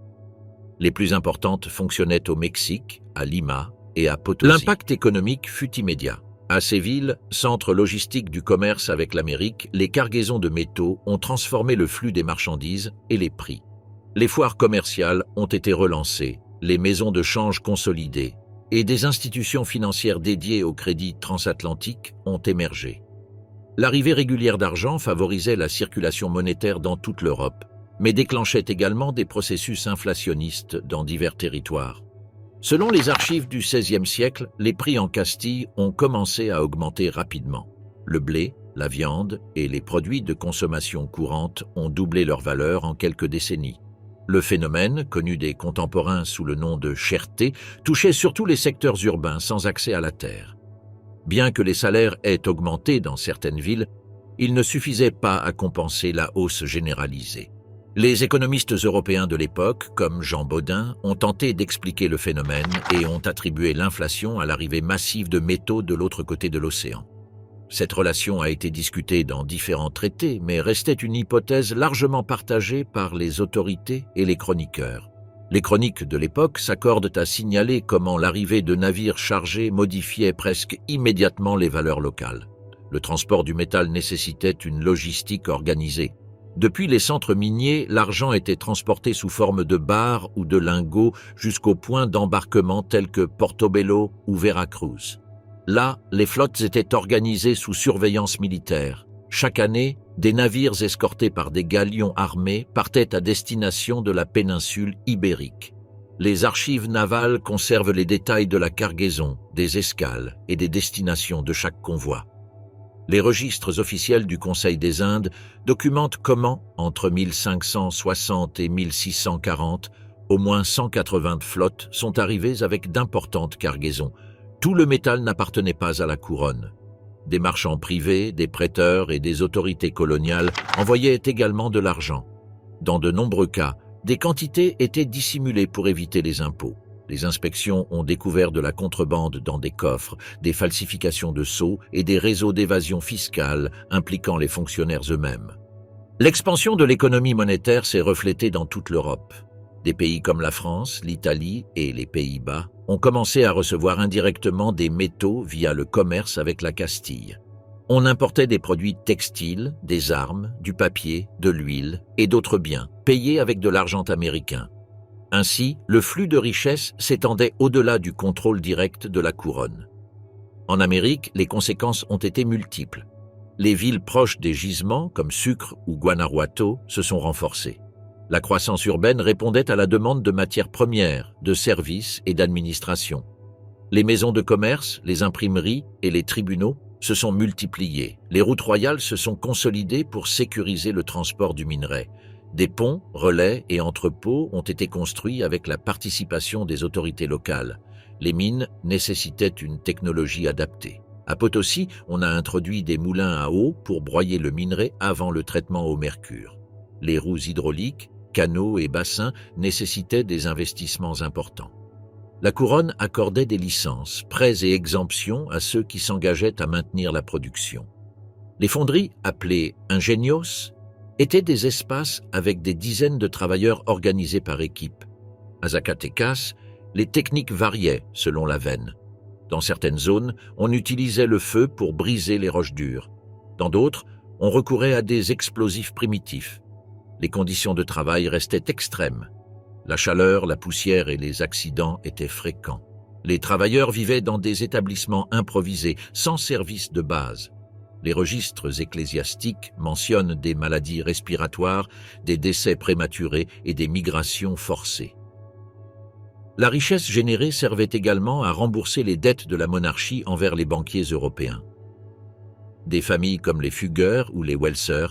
Les plus importantes fonctionnaient au Mexique, à Lima et à Potosí. L'impact économique fut immédiat. À Séville, centre logistique du commerce avec l'Amérique, les cargaisons de métaux ont transformé le flux des marchandises et les prix. Les foires commerciales ont été relancées, les maisons de change consolidées et des institutions financières dédiées au crédit transatlantique ont émergé. L'arrivée régulière d'argent favorisait la circulation monétaire dans toute l'Europe, mais déclenchait également des processus inflationnistes dans divers territoires. Selon les archives du XVIe siècle, les prix en Castille ont commencé à augmenter rapidement. Le blé, la viande et les produits de consommation courante ont doublé leur valeur en quelques décennies. Le phénomène, connu des contemporains sous le nom de cherté, touchait surtout les secteurs urbains sans accès à la terre. Bien que les salaires aient augmenté dans certaines villes, ils ne suffisaient pas à compenser la hausse généralisée. Les économistes européens de l'époque, comme Jean Bodin, ont tenté d'expliquer le phénomène et ont attribué l'inflation à l'arrivée massive de métaux de l'autre côté de l'océan. Cette relation a été discutée dans différents traités, mais restait une hypothèse largement partagée par les autorités et les chroniqueurs. Les chroniques de l'époque s'accordent à signaler comment l'arrivée de navires chargés modifiait presque immédiatement les valeurs locales. Le transport du métal nécessitait une logistique organisée. Depuis les centres miniers, l'argent était transporté sous forme de barres ou de lingots jusqu'aux points d'embarquement tels que Portobello ou Veracruz. Là, les flottes étaient organisées sous surveillance militaire. Chaque année, des navires escortés par des galions armés partaient à destination de la péninsule ibérique. Les archives navales conservent les détails de la cargaison, des escales et des destinations de chaque convoi. Les registres officiels du Conseil des Indes documentent comment, entre 1560 et 1640, au moins 180 flottes sont arrivées avec d'importantes cargaisons. Tout le métal n'appartenait pas à la couronne. Des marchands privés, des prêteurs et des autorités coloniales envoyaient également de l'argent. Dans de nombreux cas, des quantités étaient dissimulées pour éviter les impôts. Les inspections ont découvert de la contrebande dans des coffres, des falsifications de sceaux et des réseaux d'évasion fiscale impliquant les fonctionnaires eux-mêmes. L'expansion de l'économie monétaire s'est reflétée dans toute l'Europe. Des pays comme la France, l'Italie et les Pays-Bas ont commencé à recevoir indirectement des métaux via le commerce avec la Castille. On importait des produits textiles, des armes, du papier, de l'huile et d'autres biens, payés avec de l'argent américain. Ainsi, le flux de richesses s'étendait au-delà du contrôle direct de la couronne. En Amérique, les conséquences ont été multiples. Les villes proches des gisements, comme Sucre ou Guanajuato, se sont renforcées. La croissance urbaine répondait à la demande de matières premières, de services et d'administration. Les maisons de commerce, les imprimeries et les tribunaux se sont multipliés. Les routes royales se sont consolidées pour sécuriser le transport du minerai. Des ponts, relais et entrepôts ont été construits avec la participation des autorités locales. Les mines nécessitaient une technologie adaptée. À Potosí, on a introduit des moulins à eau pour broyer le minerai avant le traitement au mercure. Les roues hydrauliques, canaux et bassins nécessitaient des investissements importants. La couronne accordait des licences, prêts et exemptions à ceux qui s'engageaient à maintenir la production. Les fonderies, appelées ingenios, étaient des espaces avec des dizaines de travailleurs organisés par équipe. À Zacatecas, les techniques variaient selon la veine. Dans certaines zones, on utilisait le feu pour briser les roches dures. Dans d'autres, on recourait à des explosifs primitifs. Les conditions de travail restaient extrêmes. La chaleur, la poussière et les accidents étaient fréquents. Les travailleurs vivaient dans des établissements improvisés, sans service de base. Les registres ecclésiastiques mentionnent des maladies respiratoires, des décès prématurés et des migrations forcées. La richesse générée servait également à rembourser les dettes de la monarchie envers les banquiers européens. Des familles comme les Fugger ou les Welser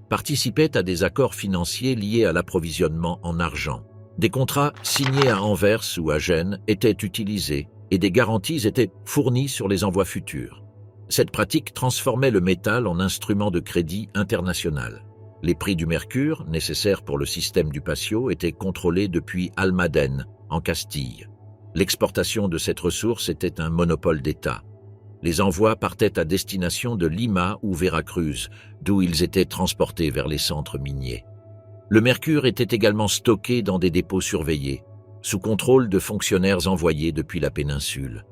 participaient à des accords financiers liés à l'approvisionnement en argent. Des contrats signés à Anvers ou à Gênes étaient utilisés et des garanties étaient fournies sur les envois futurs. Cette pratique transformait le métal en instrument de crédit international. Les prix du mercure, nécessaires pour le système du patio, étaient contrôlés depuis Almaden, en Castille. L'exportation de cette ressource était un monopole d'État. Les envois partaient à destination de Lima ou Veracruz, d'où ils étaient transportés vers les centres miniers. Le mercure était également stocké dans des dépôts surveillés, sous contrôle de fonctionnaires envoyés depuis la péninsule.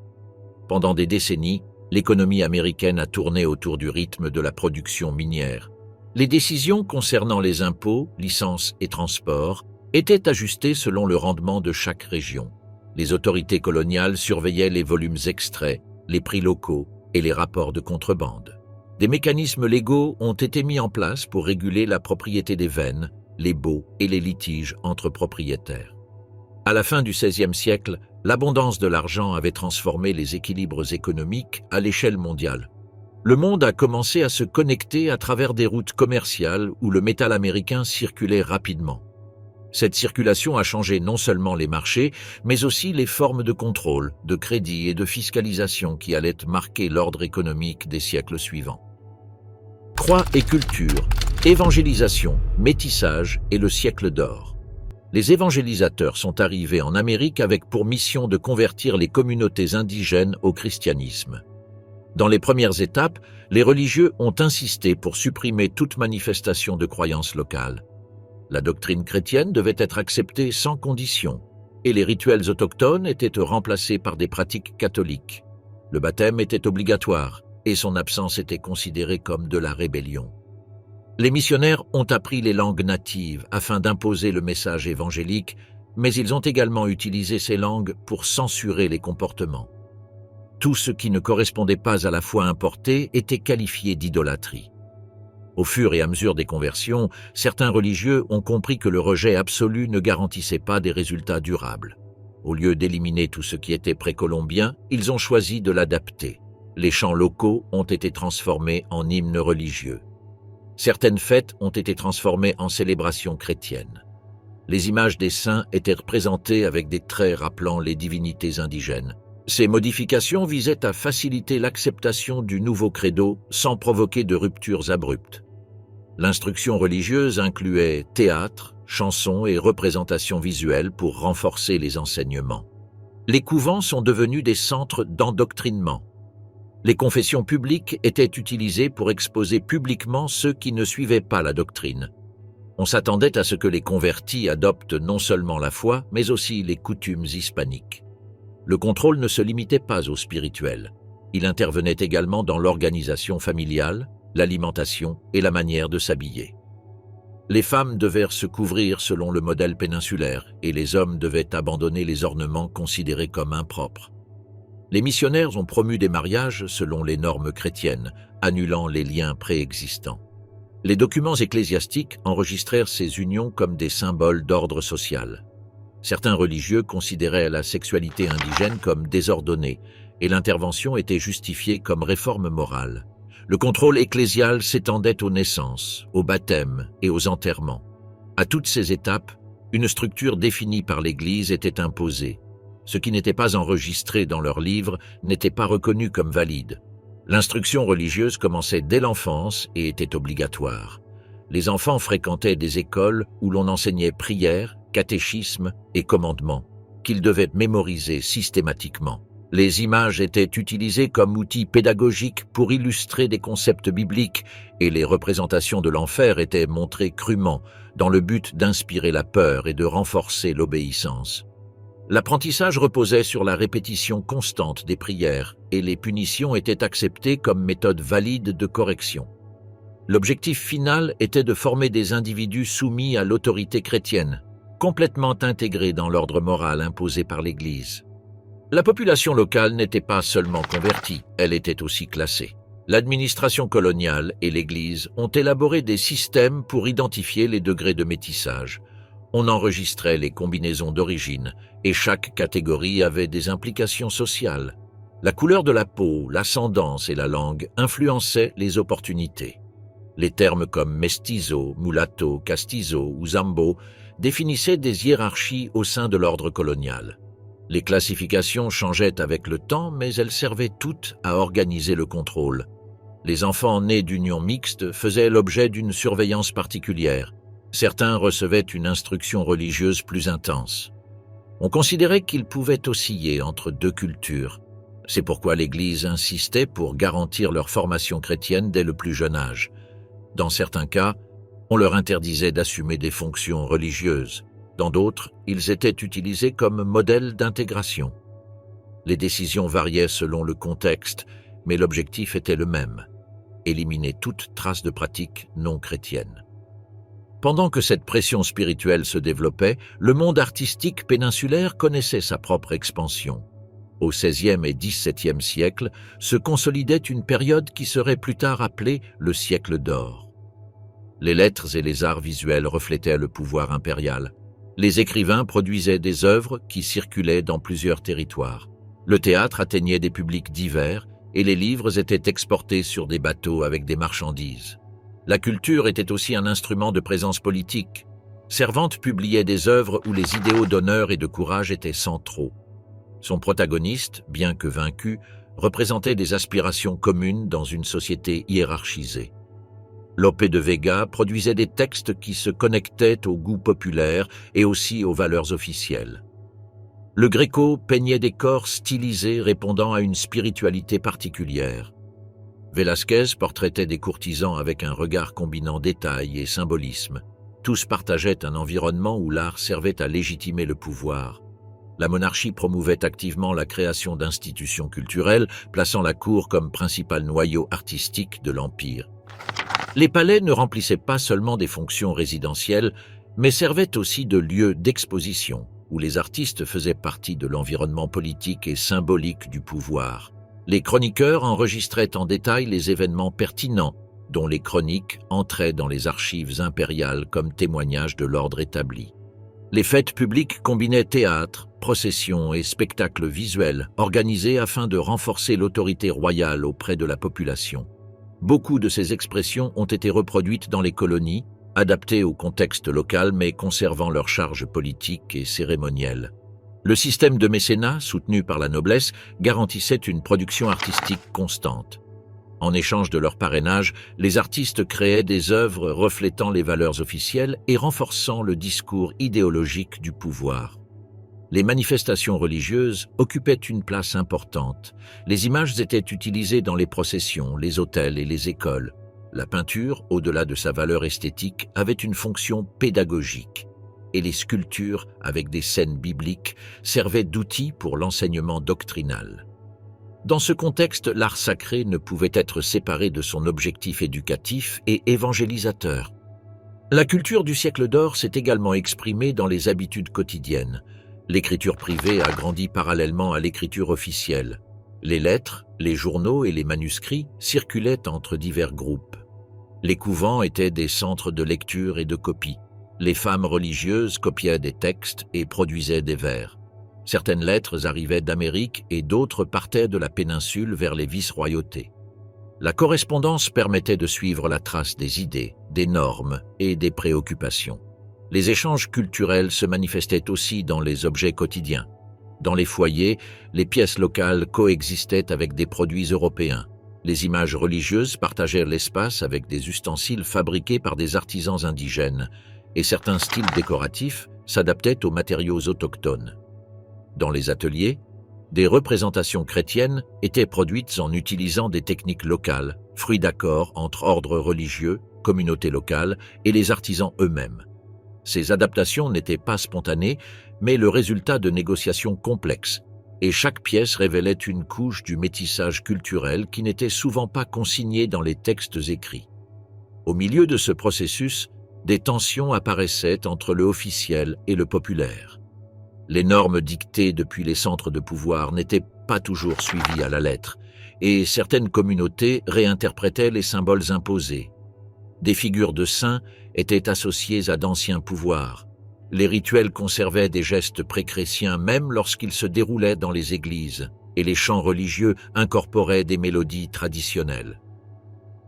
Pendant des décennies, l'économie américaine a tourné autour du rythme de la production minière. Les décisions concernant les impôts, licences et transports étaient ajustées selon le rendement de chaque région. Les autorités coloniales surveillaient les volumes extraits, les prix locaux et les rapports de contrebande. Des mécanismes légaux ont été mis en place pour réguler la propriété des veines, les baux et les litiges entre propriétaires. À la fin du XVIe siècle, l'abondance de l'argent avait transformé les équilibres économiques à l'échelle mondiale. Le monde a commencé à se connecter à travers des routes commerciales où le métal américain circulait rapidement. Cette circulation a changé non seulement les marchés, mais aussi les formes de contrôle, de crédit et de fiscalisation qui allaient marquer l'ordre économique des siècles suivants. Croix et culture, évangélisation, métissage et le siècle d'or. Les évangélisateurs sont arrivés en Amérique avec pour mission de convertir les communautés indigènes au christianisme. Dans les premières étapes, les religieux ont insisté pour supprimer toute manifestation de croyance locale. La doctrine chrétienne devait être acceptée sans condition, et les rituels autochtones étaient remplacés par des pratiques catholiques. Le baptême était obligatoire, et son absence était considérée comme de la rébellion. Les missionnaires ont appris les langues natives afin d'imposer le message évangélique, mais ils ont également utilisé ces langues pour censurer les comportements. Tout ce qui ne correspondait pas à la foi importée était qualifié d'idolâtrie. Au fur et à mesure des conversions, certains religieux ont compris que le rejet absolu ne garantissait pas des résultats durables. Au lieu d'éliminer tout ce qui était précolombien, ils ont choisi de l'adapter. Les chants locaux ont été transformés en hymnes religieux. Certaines fêtes ont été transformées en célébrations chrétiennes. Les images des saints étaient représentées avec des traits rappelant les divinités indigènes. Ces modifications visaient à faciliter l'acceptation du nouveau credo sans provoquer de ruptures abruptes. L'instruction religieuse incluait théâtre, chansons et représentations visuelles pour renforcer les enseignements. Les couvents sont devenus des centres d'endoctrinement. Les confessions publiques étaient utilisées pour exposer publiquement ceux qui ne suivaient pas la doctrine. On s'attendait à ce que les convertis adoptent non seulement la foi, mais aussi les coutumes hispaniques. Le contrôle ne se limitait pas au spirituel. Il intervenait également dans l'organisation familiale, l'alimentation et la manière de s'habiller. Les femmes devaient se couvrir selon le modèle péninsulaire et les hommes devaient abandonner les ornements considérés comme impropres. Les missionnaires ont promu des mariages selon les normes chrétiennes, annulant les liens préexistants. Les documents ecclésiastiques enregistrèrent ces unions comme des symboles d'ordre social. Certains religieux considéraient la sexualité indigène comme désordonnée et l'intervention était justifiée comme réforme morale. Le contrôle ecclésial s'étendait aux naissances, aux baptêmes et aux enterrements. À toutes ces étapes, une structure définie par l'Église était imposée. Ce qui n'était pas enregistré dans leurs livres n'était pas reconnu comme valide. L'instruction religieuse commençait dès l'enfance et était obligatoire. Les enfants fréquentaient des écoles où l'on enseignait prière, catéchisme et commandements, qu'ils devaient mémoriser systématiquement. Les images étaient utilisées comme outil pédagogique pour illustrer des concepts bibliques et les représentations de l'enfer étaient montrées crûment dans le but d'inspirer la peur et de renforcer l'obéissance. L'apprentissage reposait sur la répétition constante des prières et les punitions étaient acceptées comme méthode valide de correction. L'objectif final était de former des individus soumis à l'autorité chrétienne, complètement intégrés dans l'ordre moral imposé par l'Église. La population locale n'était pas seulement convertie, elle était aussi classée. L'administration coloniale et l'Église ont élaboré des systèmes pour identifier les degrés de métissage. On enregistrait les combinaisons d'origine et chaque catégorie avait des implications sociales. La couleur de la peau, l'ascendance et la langue influençaient les opportunités. Les termes comme mestizo, mulatto, castizo ou zambo définissaient des hiérarchies au sein de l'ordre colonial. Les classifications changeaient avec le temps, mais elles servaient toutes à organiser le contrôle. Les enfants nés d'unions mixtes faisaient l'objet d'une surveillance particulière. Certains recevaient une instruction religieuse plus intense. On considérait qu'ils pouvaient osciller entre deux cultures. C'est pourquoi l'Église insistait pour garantir leur formation chrétienne dès le plus jeune âge. Dans certains cas, on leur interdisait d'assumer des fonctions religieuses. Dans d'autres, ils étaient utilisés comme modèles d'intégration. Les décisions variaient selon le contexte, mais l'objectif était le même, éliminer toute trace de pratique non chrétienne. Pendant que cette pression spirituelle se développait, le monde artistique péninsulaire connaissait sa propre expansion. Au XVIe et XVIIe siècle se consolidait une période qui serait plus tard appelée le siècle d'or. Les lettres et les arts visuels reflétaient le pouvoir impérial. Les écrivains produisaient des œuvres qui circulaient dans plusieurs territoires. Le théâtre atteignait des publics divers et les livres étaient exportés sur des bateaux avec des marchandises. La culture était aussi un instrument de présence politique. Cervantes publiait des œuvres où les idéaux d'honneur et de courage étaient centraux. Son protagoniste, bien que vaincu, représentait des aspirations communes dans une société hiérarchisée. Lope de Vega produisait des textes qui se connectaient au goût populaire et aussi aux valeurs officielles. Le Gréco peignait des corps stylisés répondant à une spiritualité particulière. Velázquez portraitait des courtisans avec un regard combinant détail et symbolisme. Tous partageaient un environnement où l'art servait à légitimer le pouvoir. La monarchie promouvait activement la création d'institutions culturelles, plaçant la cour comme principal noyau artistique de l'Empire. Les palais ne remplissaient pas seulement des fonctions résidentielles, mais servaient aussi de lieux d'exposition, où les artistes faisaient partie de l'environnement politique et symbolique du pouvoir. Les chroniqueurs enregistraient en détail les événements pertinents, dont les chroniques entraient dans les archives impériales comme témoignage de l'ordre établi. Les fêtes publiques combinaient théâtre, processions et spectacles visuels, organisés afin de renforcer l'autorité royale auprès de la population. Beaucoup de ces expressions ont été reproduites dans les colonies, adaptées au contexte local mais conservant leur charge politique et cérémonielle. Le système de mécénat, soutenu par la noblesse, garantissait une production artistique constante. En échange de leur parrainage, les artistes créaient des œuvres reflétant les valeurs officielles et renforçant le discours idéologique du pouvoir. Les manifestations religieuses occupaient une place importante. Les images étaient utilisées dans les processions, les autels et les écoles. La peinture, au-delà de sa valeur esthétique, avait une fonction pédagogique. Et les sculptures, avec des scènes bibliques, servaient d'outils pour l'enseignement doctrinal. Dans ce contexte, l'art sacré ne pouvait être séparé de son objectif éducatif et évangélisateur. La culture du siècle d'or s'est également exprimée dans les habitudes quotidiennes. L'écriture privée a grandi parallèlement à l'écriture officielle. Les lettres, les journaux et les manuscrits circulaient entre divers groupes. Les couvents étaient des centres de lecture et de copie. Les femmes religieuses copiaient des textes et produisaient des vers. Certaines lettres arrivaient d'Amérique et d'autres partaient de la péninsule vers les vice-royautés. La correspondance permettait de suivre la trace des idées, des normes et des préoccupations. Les échanges culturels se manifestaient aussi dans les objets quotidiens. Dans les foyers, les pièces locales coexistaient avec des produits européens. Les images religieuses partageaient l'espace avec des ustensiles fabriqués par des artisans indigènes, et certains styles décoratifs s'adaptaient aux matériaux autochtones. Dans les ateliers, des représentations chrétiennes étaient produites en utilisant des techniques locales, fruits d'accords entre ordres religieux, communautés locales et les artisans eux-mêmes. Ces adaptations n'étaient pas spontanées, mais le résultat de négociations complexes, et chaque pièce révélait une couche du métissage culturel qui n'était souvent pas consignée dans les textes écrits. Au milieu de ce processus, des tensions apparaissaient entre le officiel et le populaire. Les normes dictées depuis les centres de pouvoir n'étaient pas toujours suivies à la lettre, et certaines communautés réinterprétaient les symboles imposés. Des figures de saints étaient associées à d'anciens pouvoirs. Les rituels conservaient des gestes pré-chrétiens même lorsqu'ils se déroulaient dans les églises, et les chants religieux incorporaient des mélodies traditionnelles.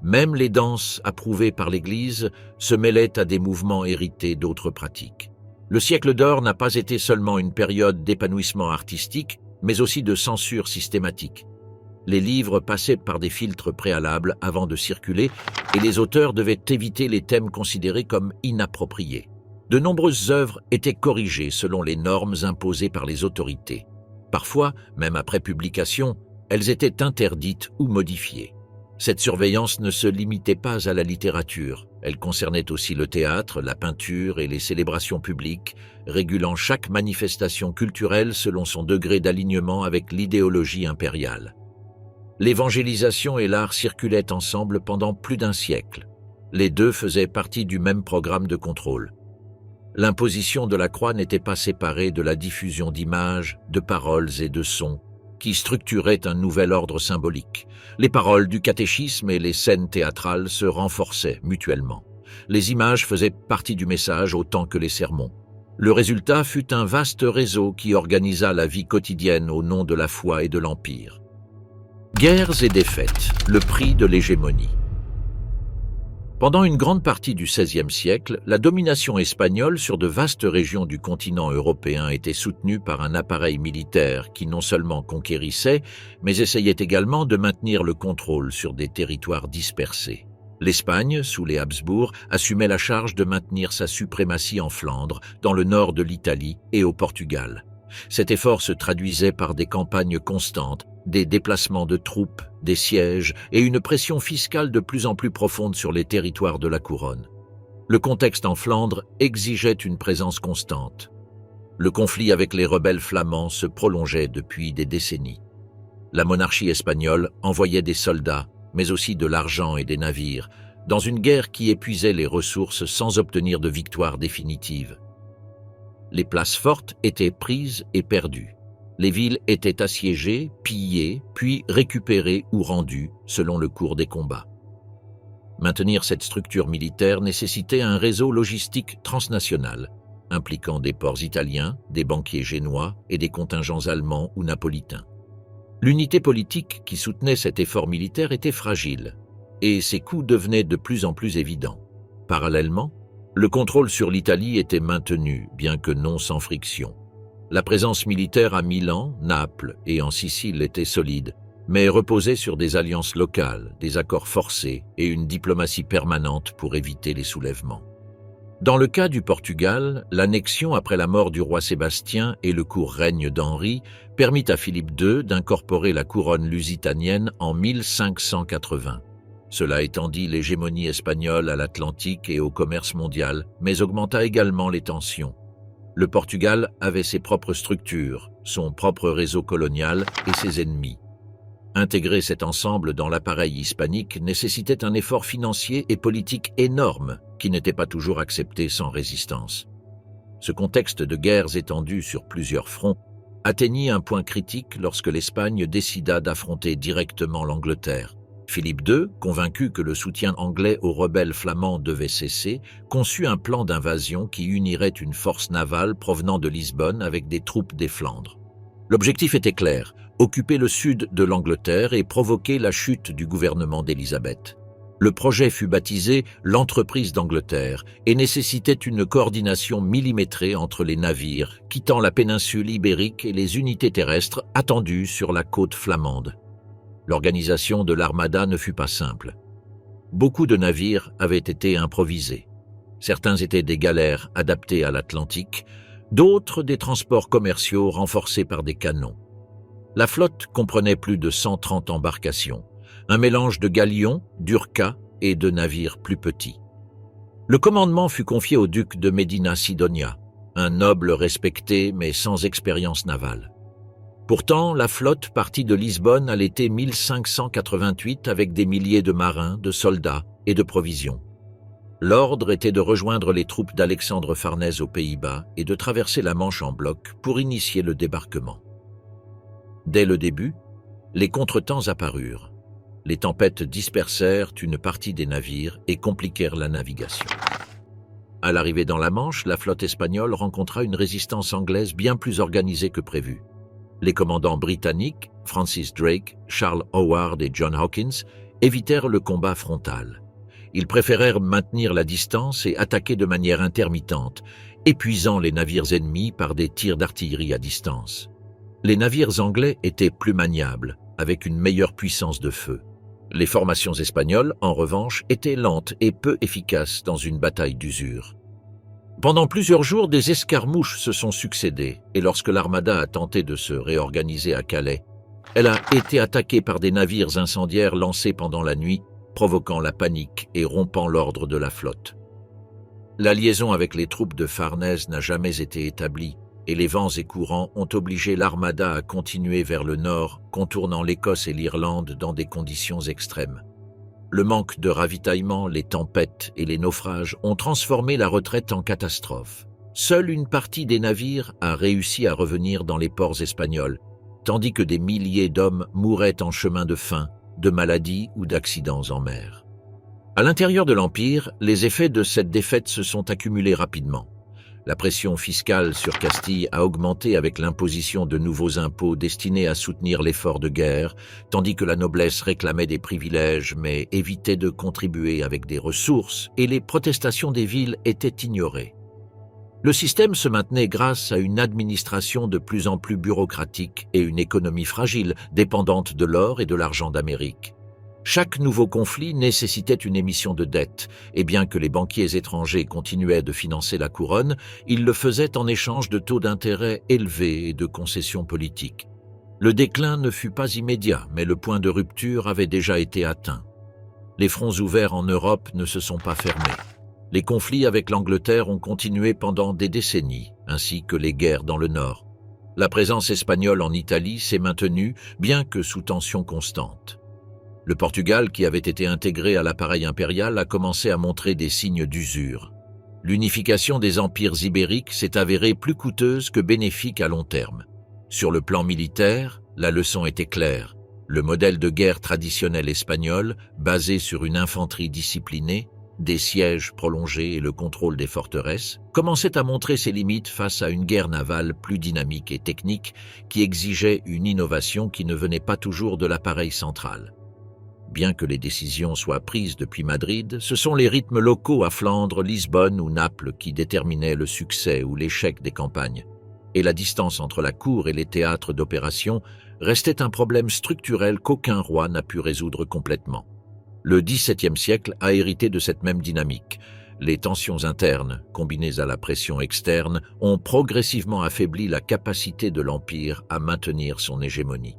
Même les danses approuvées par l'Église se mêlaient à des mouvements hérités d'autres pratiques. Le siècle d'or n'a pas été seulement une période d'épanouissement artistique, mais aussi de censure systématique. Les livres passaient par des filtres préalables avant de circuler et les auteurs devaient éviter les thèmes considérés comme inappropriés. De nombreuses œuvres étaient corrigées selon les normes imposées par les autorités. Parfois, même après publication, elles étaient interdites ou modifiées. Cette surveillance ne se limitait pas à la littérature. Elle concernait aussi le théâtre, la peinture et les célébrations publiques, régulant chaque manifestation culturelle selon son degré d'alignement avec l'idéologie impériale. L'évangélisation et l'art circulaient ensemble pendant plus d'un siècle. Les deux faisaient partie du même programme de contrôle. L'imposition de la croix n'était pas séparée de la diffusion d'images, de paroles et de sons, qui structuraient un nouvel ordre symbolique. Les paroles du catéchisme et les scènes théâtrales se renforçaient mutuellement. Les images faisaient partie du message autant que les sermons. Le résultat fut un vaste réseau qui organisa la vie quotidienne au nom de la foi et de l'Empire. Guerres et défaites, le prix de l'hégémonie. Pendant une grande partie du XVIe siècle, la domination espagnole sur de vastes régions du continent européen était soutenue par un appareil militaire qui non seulement conquérissait, mais essayait également de maintenir le contrôle sur des territoires dispersés. L'Espagne, sous les Habsbourg, assumait la charge de maintenir sa suprématie en Flandre, dans le nord de l'Italie et au Portugal. Cet effort se traduisait par des campagnes constantes, des déplacements de troupes, des sièges et une pression fiscale de plus en plus profonde sur les territoires de la couronne. Le contexte en Flandre exigeait une présence constante. Le conflit avec les rebelles flamands se prolongeait depuis des décennies. La monarchie espagnole envoyait des soldats, mais aussi de l'argent et des navires, dans une guerre qui épuisait les ressources sans obtenir de victoire définitive. Les places fortes étaient prises et perdues. Les villes étaient assiégées, pillées, puis récupérées ou rendues selon le cours des combats. Maintenir cette structure militaire nécessitait un réseau logistique transnational, impliquant des ports italiens, des banquiers génois et des contingents allemands ou napolitains. L'unité politique qui soutenait cet effort militaire était fragile, et ses coûts devenaient de plus en plus évidents. Parallèlement, le contrôle sur l'Italie était maintenu, bien que non sans friction. La présence militaire à Milan, Naples et en Sicile était solide, mais reposait sur des alliances locales, des accords forcés et une diplomatie permanente pour éviter les soulèvements. Dans le cas du Portugal, l'annexion après la mort du roi Sébastien et le court règne d'Henri permit à Philippe II d'incorporer la couronne lusitanienne en 1580. Cela étendit l'hégémonie espagnole à l'Atlantique et au commerce mondial, mais augmenta également les tensions. Le Portugal avait ses propres structures, son propre réseau colonial et ses ennemis. Intégrer cet ensemble dans l'appareil hispanique nécessitait un effort financier et politique énorme qui n'était pas toujours accepté sans résistance. Ce contexte de guerres étendues sur plusieurs fronts atteignit un point critique lorsque l'Espagne décida d'affronter directement l'Angleterre. Philippe II, convaincu que le soutien anglais aux rebelles flamands devait cesser, conçut un plan d'invasion qui unirait une force navale provenant de Lisbonne avec des troupes des Flandres. L'objectif était clair, occuper le sud de l'Angleterre et provoquer la chute du gouvernement d'Élisabeth. Le projet fut baptisé l'Entreprise d'Angleterre et nécessitait une coordination millimétrée entre les navires quittant la péninsule ibérique et les unités terrestres attendues sur la côte flamande. L'organisation de l'armada ne fut pas simple. Beaucoup de navires avaient été improvisés. Certains étaient des galères adaptées à l'Atlantique, d'autres des transports commerciaux renforcés par des canons. La flotte comprenait plus de 130 embarcations, un mélange de galions, d'urcas et de navires plus petits. Le commandement fut confié au duc de Medina Sidonia, un noble respecté mais sans expérience navale. Pourtant, la flotte partit de Lisbonne à l'été 1588 avec des milliers de marins, de soldats et de provisions. L'ordre était de rejoindre les troupes d'Alexandre Farnèse aux Pays-Bas et de traverser la Manche en bloc pour initier le débarquement. Dès le début, les contretemps apparurent. Les tempêtes dispersèrent une partie des navires et compliquèrent la navigation. À l'arrivée dans la Manche, la flotte espagnole rencontra une résistance anglaise bien plus organisée que prévu. Les commandants britanniques, Francis Drake, Charles Howard et John Hawkins, évitèrent le combat frontal. Ils préférèrent maintenir la distance et attaquer de manière intermittente, épuisant les navires ennemis par des tirs d'artillerie à distance. Les navires anglais étaient plus maniables, avec une meilleure puissance de feu. Les formations espagnoles, en revanche, étaient lentes et peu efficaces dans une bataille d'usure. Pendant plusieurs jours, des escarmouches se sont succédé, et lorsque l'armada a tenté de se réorganiser à Calais, elle a été attaquée par des navires incendiaires lancés pendant la nuit, provoquant la panique et rompant l'ordre de la flotte. La liaison avec les troupes de Farnèse n'a jamais été établie, et les vents et courants ont obligé l'armada à continuer vers le nord, contournant l'Écosse et l'Irlande dans des conditions extrêmes. Le manque de ravitaillement, les tempêtes et les naufrages ont transformé la retraite en catastrophe. Seule une partie des navires a réussi à revenir dans les ports espagnols, tandis que des milliers d'hommes mouraient en chemin de faim, de maladies ou d'accidents en mer. À l'intérieur de l'Empire, les effets de cette défaite se sont accumulés rapidement. La pression fiscale sur Castille a augmenté avec l'imposition de nouveaux impôts destinés à soutenir l'effort de guerre, tandis que la noblesse réclamait des privilèges mais évitait de contribuer avec des ressources et les protestations des villes étaient ignorées. Le système se maintenait grâce à une administration de plus en plus bureaucratique et une économie fragile, dépendante de l'or et de l'argent d'Amérique. Chaque nouveau conflit nécessitait une émission de dettes, et bien que les banquiers étrangers continuaient de financer la couronne, ils le faisaient en échange de taux d'intérêt élevés et de concessions politiques. Le déclin ne fut pas immédiat, mais le point de rupture avait déjà été atteint. Les fronts ouverts en Europe ne se sont pas fermés. Les conflits avec l'Angleterre ont continué pendant des décennies, ainsi que les guerres dans le Nord. La présence espagnole en Italie s'est maintenue, bien que sous tension constante. Le Portugal, qui avait été intégré à l'appareil impérial, a commencé à montrer des signes d'usure. L'unification des empires ibériques s'est avérée plus coûteuse que bénéfique à long terme. Sur le plan militaire, la leçon était claire. Le modèle de guerre traditionnel espagnol, basé sur une infanterie disciplinée, des sièges prolongés et le contrôle des forteresses, commençait à montrer ses limites face à une guerre navale plus dynamique et technique qui exigeait une innovation qui ne venait pas toujours de l'appareil central. Bien que les décisions soient prises depuis Madrid, ce sont les rythmes locaux à Flandre, Lisbonne ou Naples qui déterminaient le succès ou l'échec des campagnes. Et la distance entre la cour et les théâtres d'opération restait un problème structurel qu'aucun roi n'a pu résoudre complètement. Le XVIIe siècle a hérité de cette même dynamique. Les tensions internes, combinées à la pression externe, ont progressivement affaibli la capacité de l'Empire à maintenir son hégémonie.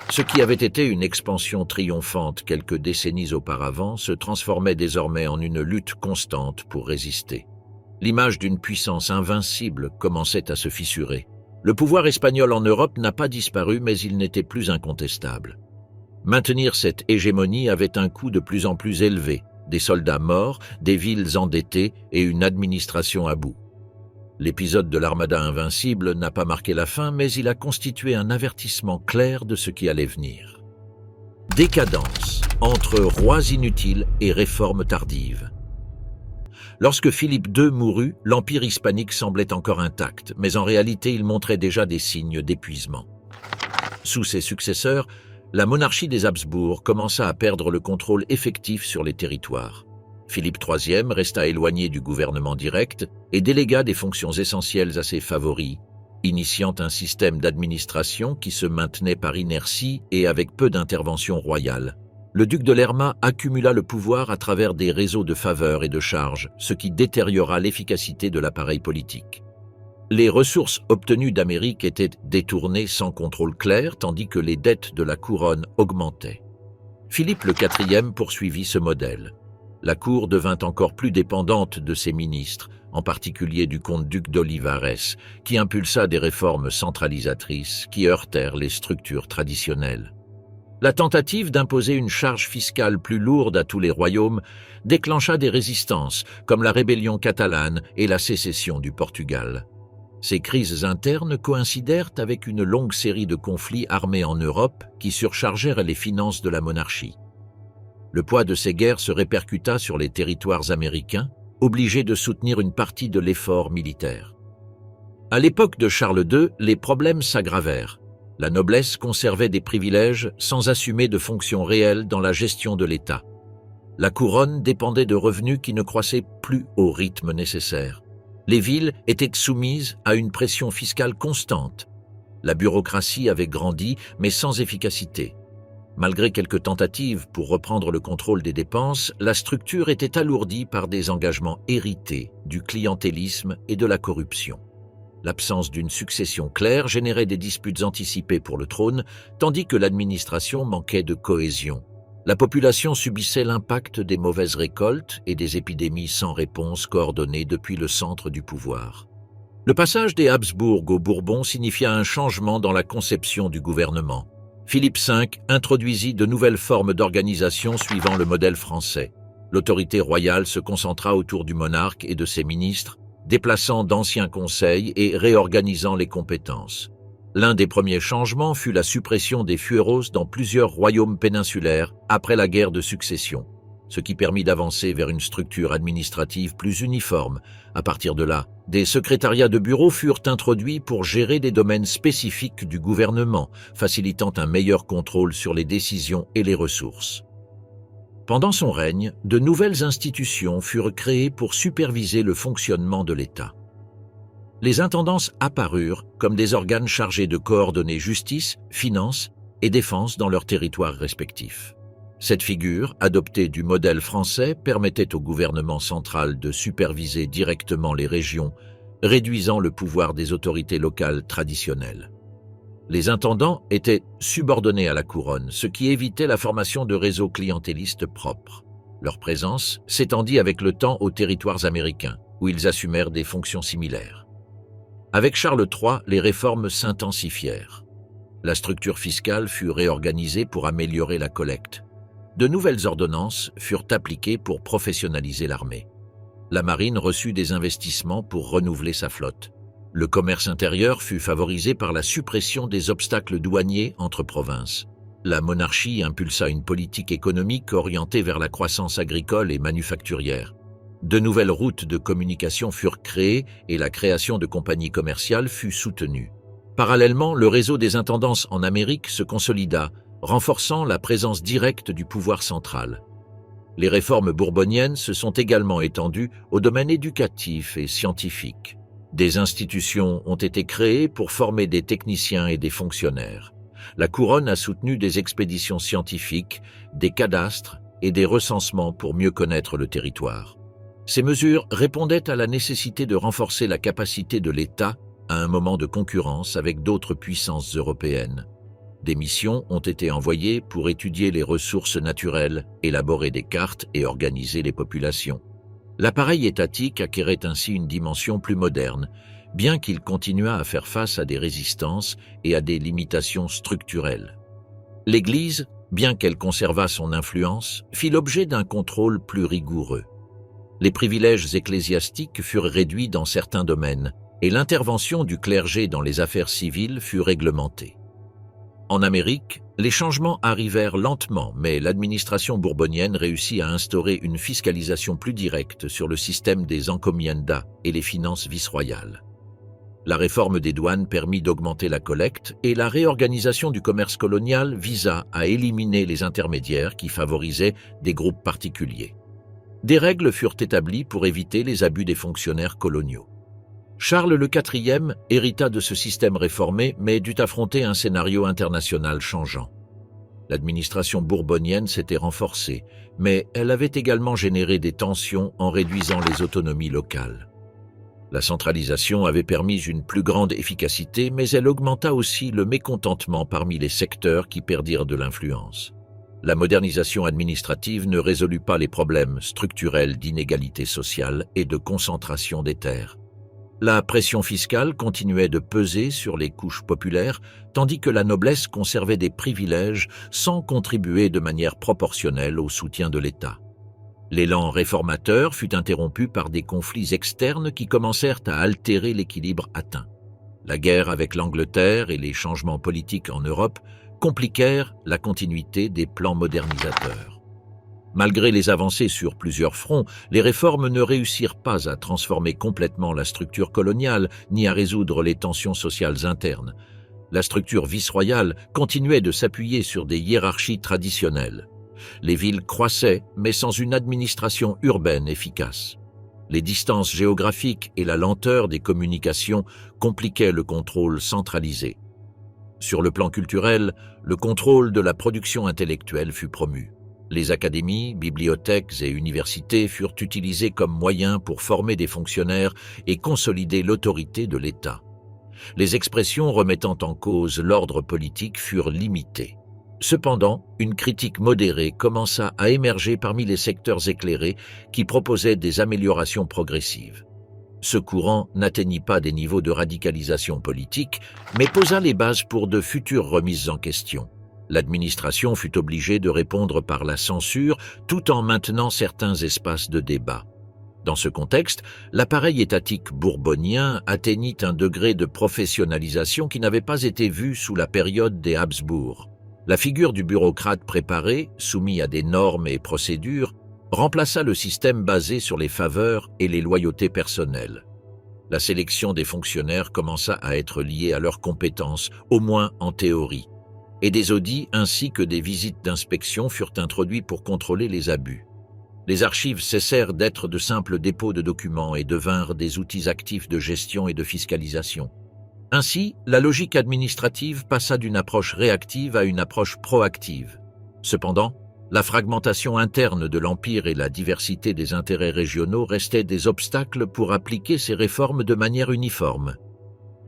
Ce qui avait été une expansion triomphante quelques décennies auparavant se transformait désormais en une lutte constante pour résister. L'image d'une puissance invincible commençait à se fissurer. Le pouvoir espagnol en Europe n'a pas disparu, mais il n'était plus incontestable. Maintenir cette hégémonie avait un coût de plus en plus élevé, des soldats morts, des villes endettées et une administration à bout. L'épisode de l'Armada invincible n'a pas marqué la fin, mais il a constitué un avertissement clair de ce qui allait venir. Décadence. entre rois inutiles et réformes tardives. Lorsque Philippe II mourut, l'empire hispanique semblait encore intact, mais en réalité il montrait déjà des signes d'épuisement. Sous ses successeurs, la monarchie des Habsbourg commença à perdre le contrôle effectif sur les territoires. Philippe III resta éloigné du gouvernement direct et délégua des fonctions essentielles à ses favoris, initiant un système d'administration qui se maintenait par inertie et avec peu d'intervention royale. Le duc de Lerma accumula le pouvoir à travers des réseaux de faveurs et de charges, ce qui détériora l'efficacité de l'appareil politique. Les ressources obtenues d'Amérique étaient détournées sans contrôle clair, tandis que les dettes de la couronne augmentaient. Philippe IV poursuivit ce modèle. La cour devint encore plus dépendante de ses ministres, en particulier du comte-duc d'Olivares, qui impulsa des réformes centralisatrices qui heurtèrent les structures traditionnelles. La tentative d'imposer une charge fiscale plus lourde à tous les royaumes déclencha des résistances, comme la rébellion catalane et la sécession du Portugal. Ces crises internes coïncidèrent avec une longue série de conflits armés en Europe qui surchargèrent les finances de la monarchie. Le poids de ces guerres se répercuta sur les territoires américains, obligés de soutenir une partie de l'effort militaire. À l'époque de Charles II, les problèmes s'aggravèrent. La noblesse conservait des privilèges sans assumer de fonctions réelles dans la gestion de l'État. La couronne dépendait de revenus qui ne croissaient plus au rythme nécessaire. Les villes étaient soumises à une pression fiscale constante. La bureaucratie avait grandi, mais sans efficacité. Malgré quelques tentatives pour reprendre le contrôle des dépenses, la structure était alourdie par des engagements hérités, du clientélisme et de la corruption. L'absence d'une succession claire générait des disputes anticipées pour le trône, tandis que l'administration manquait de cohésion. La population subissait l'impact des mauvaises récoltes et des épidémies sans réponse coordonnées depuis le centre du pouvoir. Le passage des Habsbourg aux Bourbons signifia un changement dans la conception du gouvernement. Philippe V introduisit de nouvelles formes d'organisation suivant le modèle français. L'autorité royale se concentra autour du monarque et de ses ministres, déplaçant d'anciens conseils et réorganisant les compétences. L'un des premiers changements fut la suppression des fueros dans plusieurs royaumes péninsulaires après la guerre de succession, ce qui permit d'avancer vers une structure administrative plus uniforme. À partir de là, des secrétariats de bureau furent introduits pour gérer des domaines spécifiques du gouvernement, facilitant un meilleur contrôle sur les décisions et les ressources. Pendant son règne, de nouvelles institutions furent créées pour superviser le fonctionnement de l'État. Les intendances apparurent comme des organes chargés de coordonner justice, finances et défense dans leurs territoires respectifs. Cette figure, adoptée du modèle français, permettait au gouvernement central de superviser directement les régions, réduisant le pouvoir des autorités locales traditionnelles. Les intendants étaient subordonnés à la couronne, ce qui évitait la formation de réseaux clientélistes propres. Leur présence s'étendit avec le temps aux territoires américains, où ils assumèrent des fonctions similaires. Avec Charles III, les réformes s'intensifièrent. La structure fiscale fut réorganisée pour améliorer la collecte. De nouvelles ordonnances furent appliquées pour professionnaliser l'armée. La marine reçut des investissements pour renouveler sa flotte. Le commerce intérieur fut favorisé par la suppression des obstacles douaniers entre provinces. La monarchie impulsa une politique économique orientée vers la croissance agricole et manufacturière. De nouvelles routes de communication furent créées et la création de compagnies commerciales fut soutenue. Parallèlement, le réseau des intendances en Amérique se consolida, renforçant la présence directe du pouvoir central. Les réformes bourboniennes se sont également étendues au domaine éducatif et scientifique. Des institutions ont été créées pour former des techniciens et des fonctionnaires. La couronne a soutenu des expéditions scientifiques, des cadastres et des recensements pour mieux connaître le territoire. Ces mesures répondaient à la nécessité de renforcer la capacité de l'État à un moment de concurrence avec d'autres puissances européennes. Des missions ont été envoyées pour étudier les ressources naturelles, élaborer des cartes et organiser les populations. L'appareil étatique acquérait ainsi une dimension plus moderne, bien qu'il continuât à faire face à des résistances et à des limitations structurelles. L'Église, bien qu'elle conservât son influence, fit l'objet d'un contrôle plus rigoureux. Les privilèges ecclésiastiques furent réduits dans certains domaines et l'intervention du clergé dans les affaires civiles fut réglementée. En Amérique, les changements arrivèrent lentement, mais l'administration bourbonienne réussit à instaurer une fiscalisation plus directe sur le système des encomiendas et les finances vice-royales. La réforme des douanes permit d'augmenter la collecte et la réorganisation du commerce colonial visa à éliminer les intermédiaires qui favorisaient des groupes particuliers. Des règles furent établies pour éviter les abus des fonctionnaires coloniaux. Charles IV hérita de ce système réformé, mais dut affronter un scénario international changeant. L'administration bourbonienne s'était renforcée, mais elle avait également généré des tensions en réduisant les autonomies locales. La centralisation avait permis une plus grande efficacité, mais elle augmenta aussi le mécontentement parmi les secteurs qui perdirent de l'influence. La modernisation administrative ne résolut pas les problèmes structurels d'inégalité sociale et de concentration des terres. La pression fiscale continuait de peser sur les couches populaires, tandis que la noblesse conservait des privilèges sans contribuer de manière proportionnelle au soutien de l'État. L'élan réformateur fut interrompu par des conflits externes qui commencèrent à altérer l'équilibre atteint. La guerre avec l'Angleterre et les changements politiques en Europe compliquèrent la continuité des plans modernisateurs. Malgré les avancées sur plusieurs fronts, les réformes ne réussirent pas à transformer complètement la structure coloniale ni à résoudre les tensions sociales internes. La structure vice-royale continuait de s'appuyer sur des hiérarchies traditionnelles. Les villes croissaient, mais sans une administration urbaine efficace. Les distances géographiques et la lenteur des communications compliquaient le contrôle centralisé. Sur le plan culturel, le contrôle de la production intellectuelle fut promu. Les académies, bibliothèques et universités furent utilisées comme moyens pour former des fonctionnaires et consolider l'autorité de l'État. Les expressions remettant en cause l'ordre politique furent limitées. Cependant, une critique modérée commença à émerger parmi les secteurs éclairés qui proposaient des améliorations progressives. Ce courant n'atteignit pas des niveaux de radicalisation politique, mais posa les bases pour de futures remises en question. L'administration fut obligée de répondre par la censure tout en maintenant certains espaces de débat. Dans ce contexte, l'appareil étatique bourbonien atteignit un degré de professionnalisation qui n'avait pas été vu sous la période des Habsbourg. La figure du bureaucrate préparé, soumis à des normes et procédures, remplaça le système basé sur les faveurs et les loyautés personnelles. La sélection des fonctionnaires commença à être liée à leurs compétences, au moins en théorie, et des audits ainsi que des visites d'inspection furent introduits pour contrôler les abus. Les archives cessèrent d'être de simples dépôts de documents et devinrent des outils actifs de gestion et de fiscalisation. Ainsi, la logique administrative passa d'une approche réactive à une approche proactive. Cependant, la fragmentation interne de l'Empire et la diversité des intérêts régionaux restaient des obstacles pour appliquer ces réformes de manière uniforme.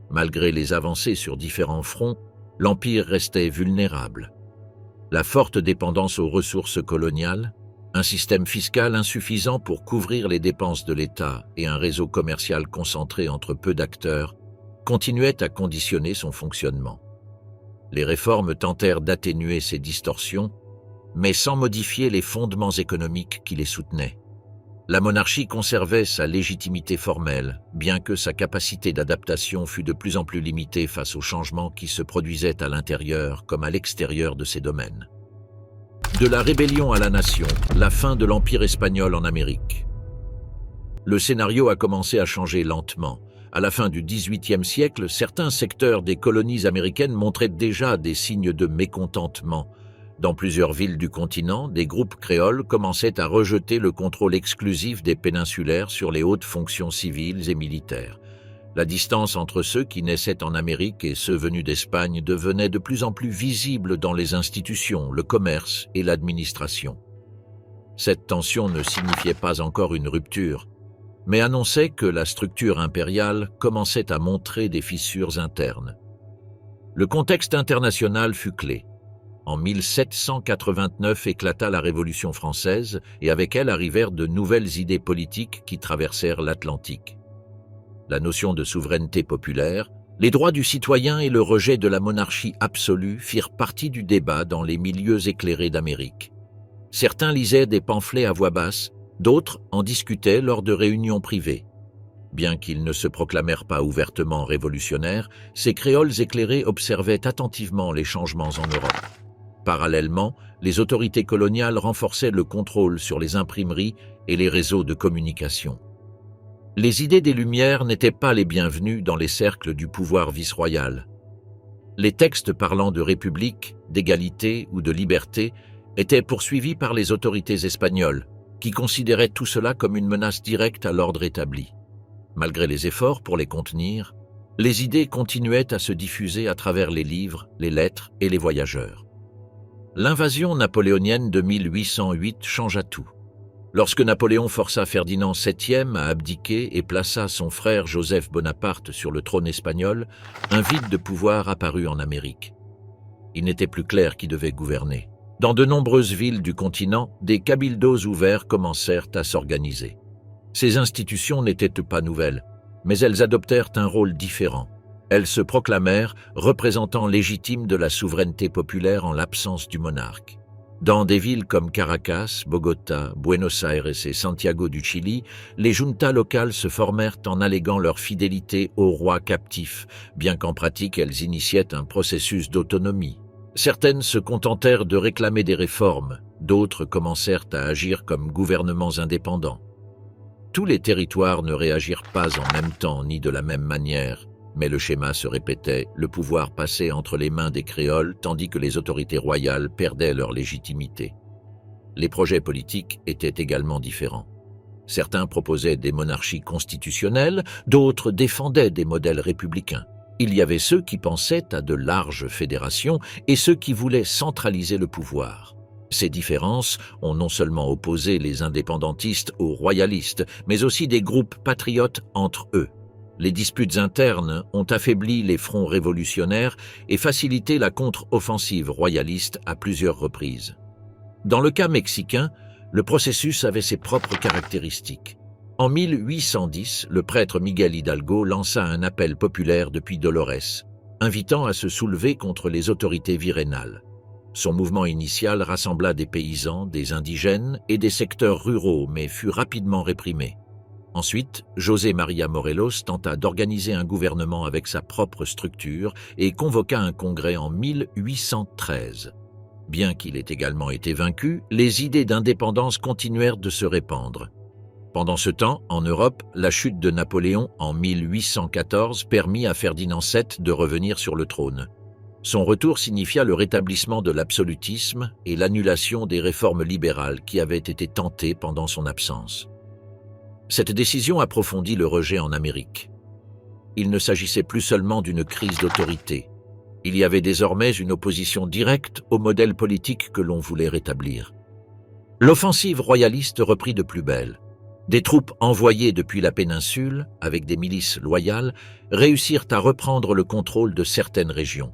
Malgré les avancées sur différents fronts, l'Empire restait vulnérable. La forte dépendance aux ressources coloniales, un système fiscal insuffisant pour couvrir les dépenses de l'État et un réseau commercial concentré entre peu d'acteurs continuaient à conditionner son fonctionnement. Les réformes tentèrent d'atténuer ces distorsions, mais sans modifier les fondements économiques qui les soutenaient. La monarchie conservait sa légitimité formelle, bien que sa capacité d'adaptation fût de plus en plus limitée face aux changements qui se produisaient à l'intérieur comme à l'extérieur de ces domaines. De la rébellion à la nation, la fin de l'Empire espagnol en Amérique. Le scénario a commencé à changer lentement. À la fin du XVIIIe siècle, certains secteurs des colonies américaines montraient déjà des signes de mécontentement. Dans plusieurs villes du continent, des groupes créoles commençaient à rejeter le contrôle exclusif des péninsulaires sur les hautes fonctions civiles et militaires. La distance entre ceux qui naissaient en Amérique et ceux venus d'Espagne devenait de plus en plus visible dans les institutions, le commerce et l'administration. Cette tension ne signifiait pas encore une rupture, mais annonçait que la structure impériale commençait à montrer des fissures internes. Le contexte international fut clé. En 1789 éclata la Révolution française et avec elle arrivèrent de nouvelles idées politiques qui traversèrent l'Atlantique. La notion de souveraineté populaire, les droits du citoyen et le rejet de la monarchie absolue firent partie du débat dans les milieux éclairés d'Amérique. Certains lisaient des pamphlets à voix basse, d'autres en discutaient lors de réunions privées. Bien qu'ils ne se proclamèrent pas ouvertement révolutionnaires, ces créoles éclairés observaient attentivement les changements en Europe. Parallèlement, les autorités coloniales renforçaient le contrôle sur les imprimeries et les réseaux de communication. Les idées des Lumières n'étaient pas les bienvenues dans les cercles du pouvoir vice-royal. Les textes parlant de république, d'égalité ou de liberté étaient poursuivis par les autorités espagnoles, qui considéraient tout cela comme une menace directe à l'ordre établi. Malgré les efforts pour les contenir, les idées continuaient à se diffuser à travers les livres, les lettres et les voyageurs. L'invasion napoléonienne de 1808 changea tout. Lorsque Napoléon força Ferdinand VII à abdiquer et plaça son frère Joseph Bonaparte sur le trône espagnol, un vide de pouvoir apparut en Amérique. Il n'était plus clair qui devait gouverner. Dans de nombreuses villes du continent, des cabildos ouverts commencèrent à s'organiser. Ces institutions n'étaient pas nouvelles, mais elles adoptèrent un rôle différent. Elles se proclamèrent représentants légitimes de la souveraineté populaire en l'absence du monarque. Dans des villes comme Caracas, Bogota, Buenos Aires et Santiago du Chili, les juntas locales se formèrent en alléguant leur fidélité au roi captif, bien qu'en pratique elles initiaient un processus d'autonomie. Certaines se contentèrent de réclamer des réformes, d'autres commencèrent à agir comme gouvernements indépendants. Tous les territoires ne réagirent pas en même temps ni de la même manière, mais le schéma se répétait, le pouvoir passait entre les mains des créoles tandis que les autorités royales perdaient leur légitimité. Les projets politiques étaient également différents. Certains proposaient des monarchies constitutionnelles, d'autres défendaient des modèles républicains. Il y avait ceux qui pensaient à de larges fédérations et ceux qui voulaient centraliser le pouvoir. Ces différences ont non seulement opposé les indépendantistes aux royalistes, mais aussi des groupes patriotes entre eux. Les disputes internes ont affaibli les fronts révolutionnaires et facilité la contre-offensive royaliste à plusieurs reprises. Dans le cas mexicain, le processus avait ses propres caractéristiques. En 1810, le prêtre Miguel Hidalgo lança un appel populaire depuis Dolores, invitant à se soulever contre les autorités virrénales. Son mouvement initial rassembla des paysans, des indigènes et des secteurs ruraux, mais fut rapidement réprimé. Ensuite, José María Morelos tenta d'organiser un gouvernement avec sa propre structure et convoqua un congrès en 1813. Bien qu'il ait également été vaincu, les idées d'indépendance continuèrent de se répandre. Pendant ce temps, en Europe, la chute de Napoléon en 1814 permit à Ferdinand VII de revenir sur le trône. Son retour signifia le rétablissement de l'absolutisme et l'annulation des réformes libérales qui avaient été tentées pendant son absence. Cette décision approfondit le rejet en Amérique. Il ne s'agissait plus seulement d'une crise d'autorité. Il y avait désormais une opposition directe au modèle politique que l'on voulait rétablir. L'offensive royaliste reprit de plus belle. Des troupes envoyées depuis la péninsule, avec des milices loyales, réussirent à reprendre le contrôle de certaines régions.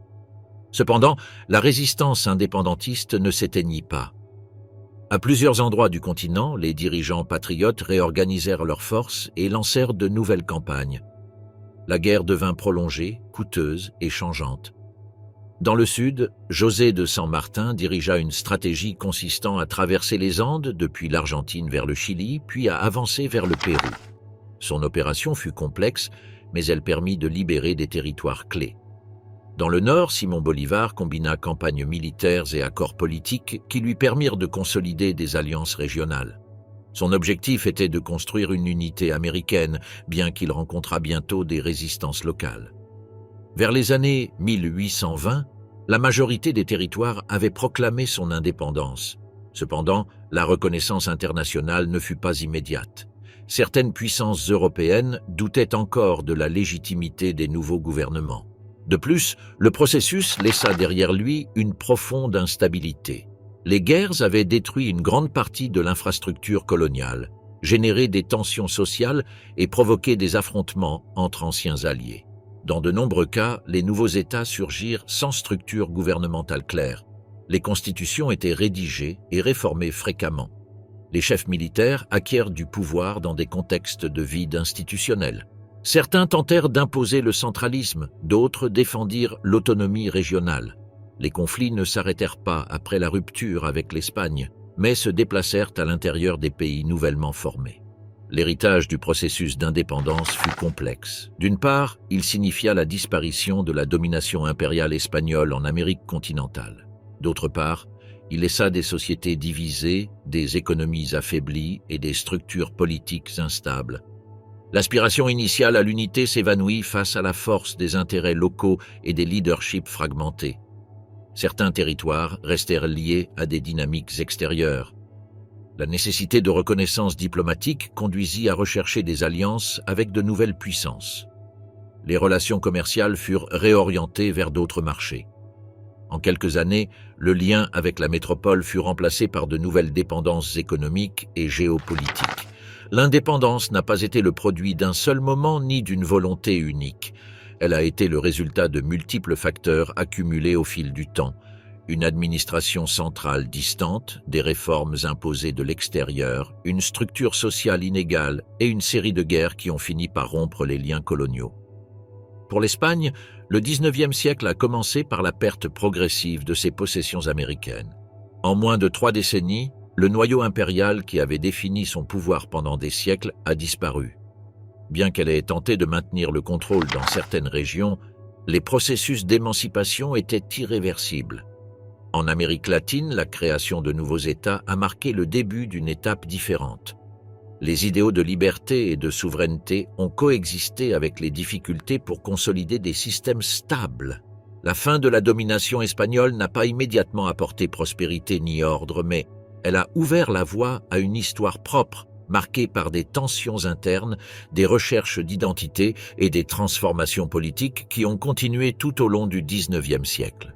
Cependant, la résistance indépendantiste ne s'éteignit pas. À plusieurs endroits du continent, les dirigeants patriotes réorganisèrent leurs forces et lancèrent de nouvelles campagnes. La guerre devint prolongée, coûteuse et changeante. Dans le sud, José de San Martin dirigea une stratégie consistant à traverser les Andes depuis l'Argentine vers le Chili, puis à avancer vers le Pérou. Son opération fut complexe, mais elle permit de libérer des territoires clés. Dans le nord, Simon Bolivar combina campagnes militaires et accords politiques qui lui permirent de consolider des alliances régionales. Son objectif était de construire une unité américaine, bien qu'il rencontrât bientôt des résistances locales. Vers les années 1820, la majorité des territoires avait proclamé son indépendance. Cependant, la reconnaissance internationale ne fut pas immédiate. Certaines puissances européennes doutaient encore de la légitimité des nouveaux gouvernements. De plus, le processus laissa derrière lui une profonde instabilité. Les guerres avaient détruit une grande partie de l'infrastructure coloniale, généré des tensions sociales et provoqué des affrontements entre anciens alliés. Dans de nombreux cas, les nouveaux États surgirent sans structure gouvernementale claire. Les constitutions étaient rédigées et réformées fréquemment. Les chefs militaires acquièrent du pouvoir dans des contextes de vide institutionnel. Certains tentèrent d'imposer le centralisme, d'autres défendirent l'autonomie régionale. Les conflits ne s'arrêtèrent pas après la rupture avec l'Espagne, mais se déplacèrent à l'intérieur des pays nouvellement formés. L'héritage du processus d'indépendance fut complexe. D'une part, il signifia la disparition de la domination impériale espagnole en Amérique continentale. D'autre part, il laissa des sociétés divisées, des économies affaiblies et des structures politiques instables. L'aspiration initiale à l'unité s'évanouit face à la force des intérêts locaux et des leaderships fragmentés. Certains territoires restèrent liés à des dynamiques extérieures. La nécessité de reconnaissance diplomatique conduisit à rechercher des alliances avec de nouvelles puissances. Les relations commerciales furent réorientées vers d'autres marchés. En quelques années, le lien avec la métropole fut remplacé par de nouvelles dépendances économiques et géopolitiques. L'indépendance n'a pas été le produit d'un seul moment ni d'une volonté unique. Elle a été le résultat de multiples facteurs accumulés au fil du temps. Une administration centrale distante, des réformes imposées de l'extérieur, une structure sociale inégale et une série de guerres qui ont fini par rompre les liens coloniaux. Pour l'Espagne, le XIXe siècle a commencé par la perte progressive de ses possessions américaines. En moins de 3 décennies, le noyau impérial qui avait défini son pouvoir pendant des siècles a disparu. Bien qu'elle ait tenté de maintenir le contrôle dans certaines régions, les processus d'émancipation étaient irréversibles. En Amérique latine, la création de nouveaux États a marqué le début d'une étape différente. Les idéaux de liberté et de souveraineté ont coexisté avec les difficultés pour consolider des systèmes stables. La fin de la domination espagnole n'a pas immédiatement apporté prospérité ni ordre, mais elle a ouvert la voie à une histoire propre, marquée par des tensions internes, des recherches d'identité et des transformations politiques qui ont continué tout au long du XIXe siècle.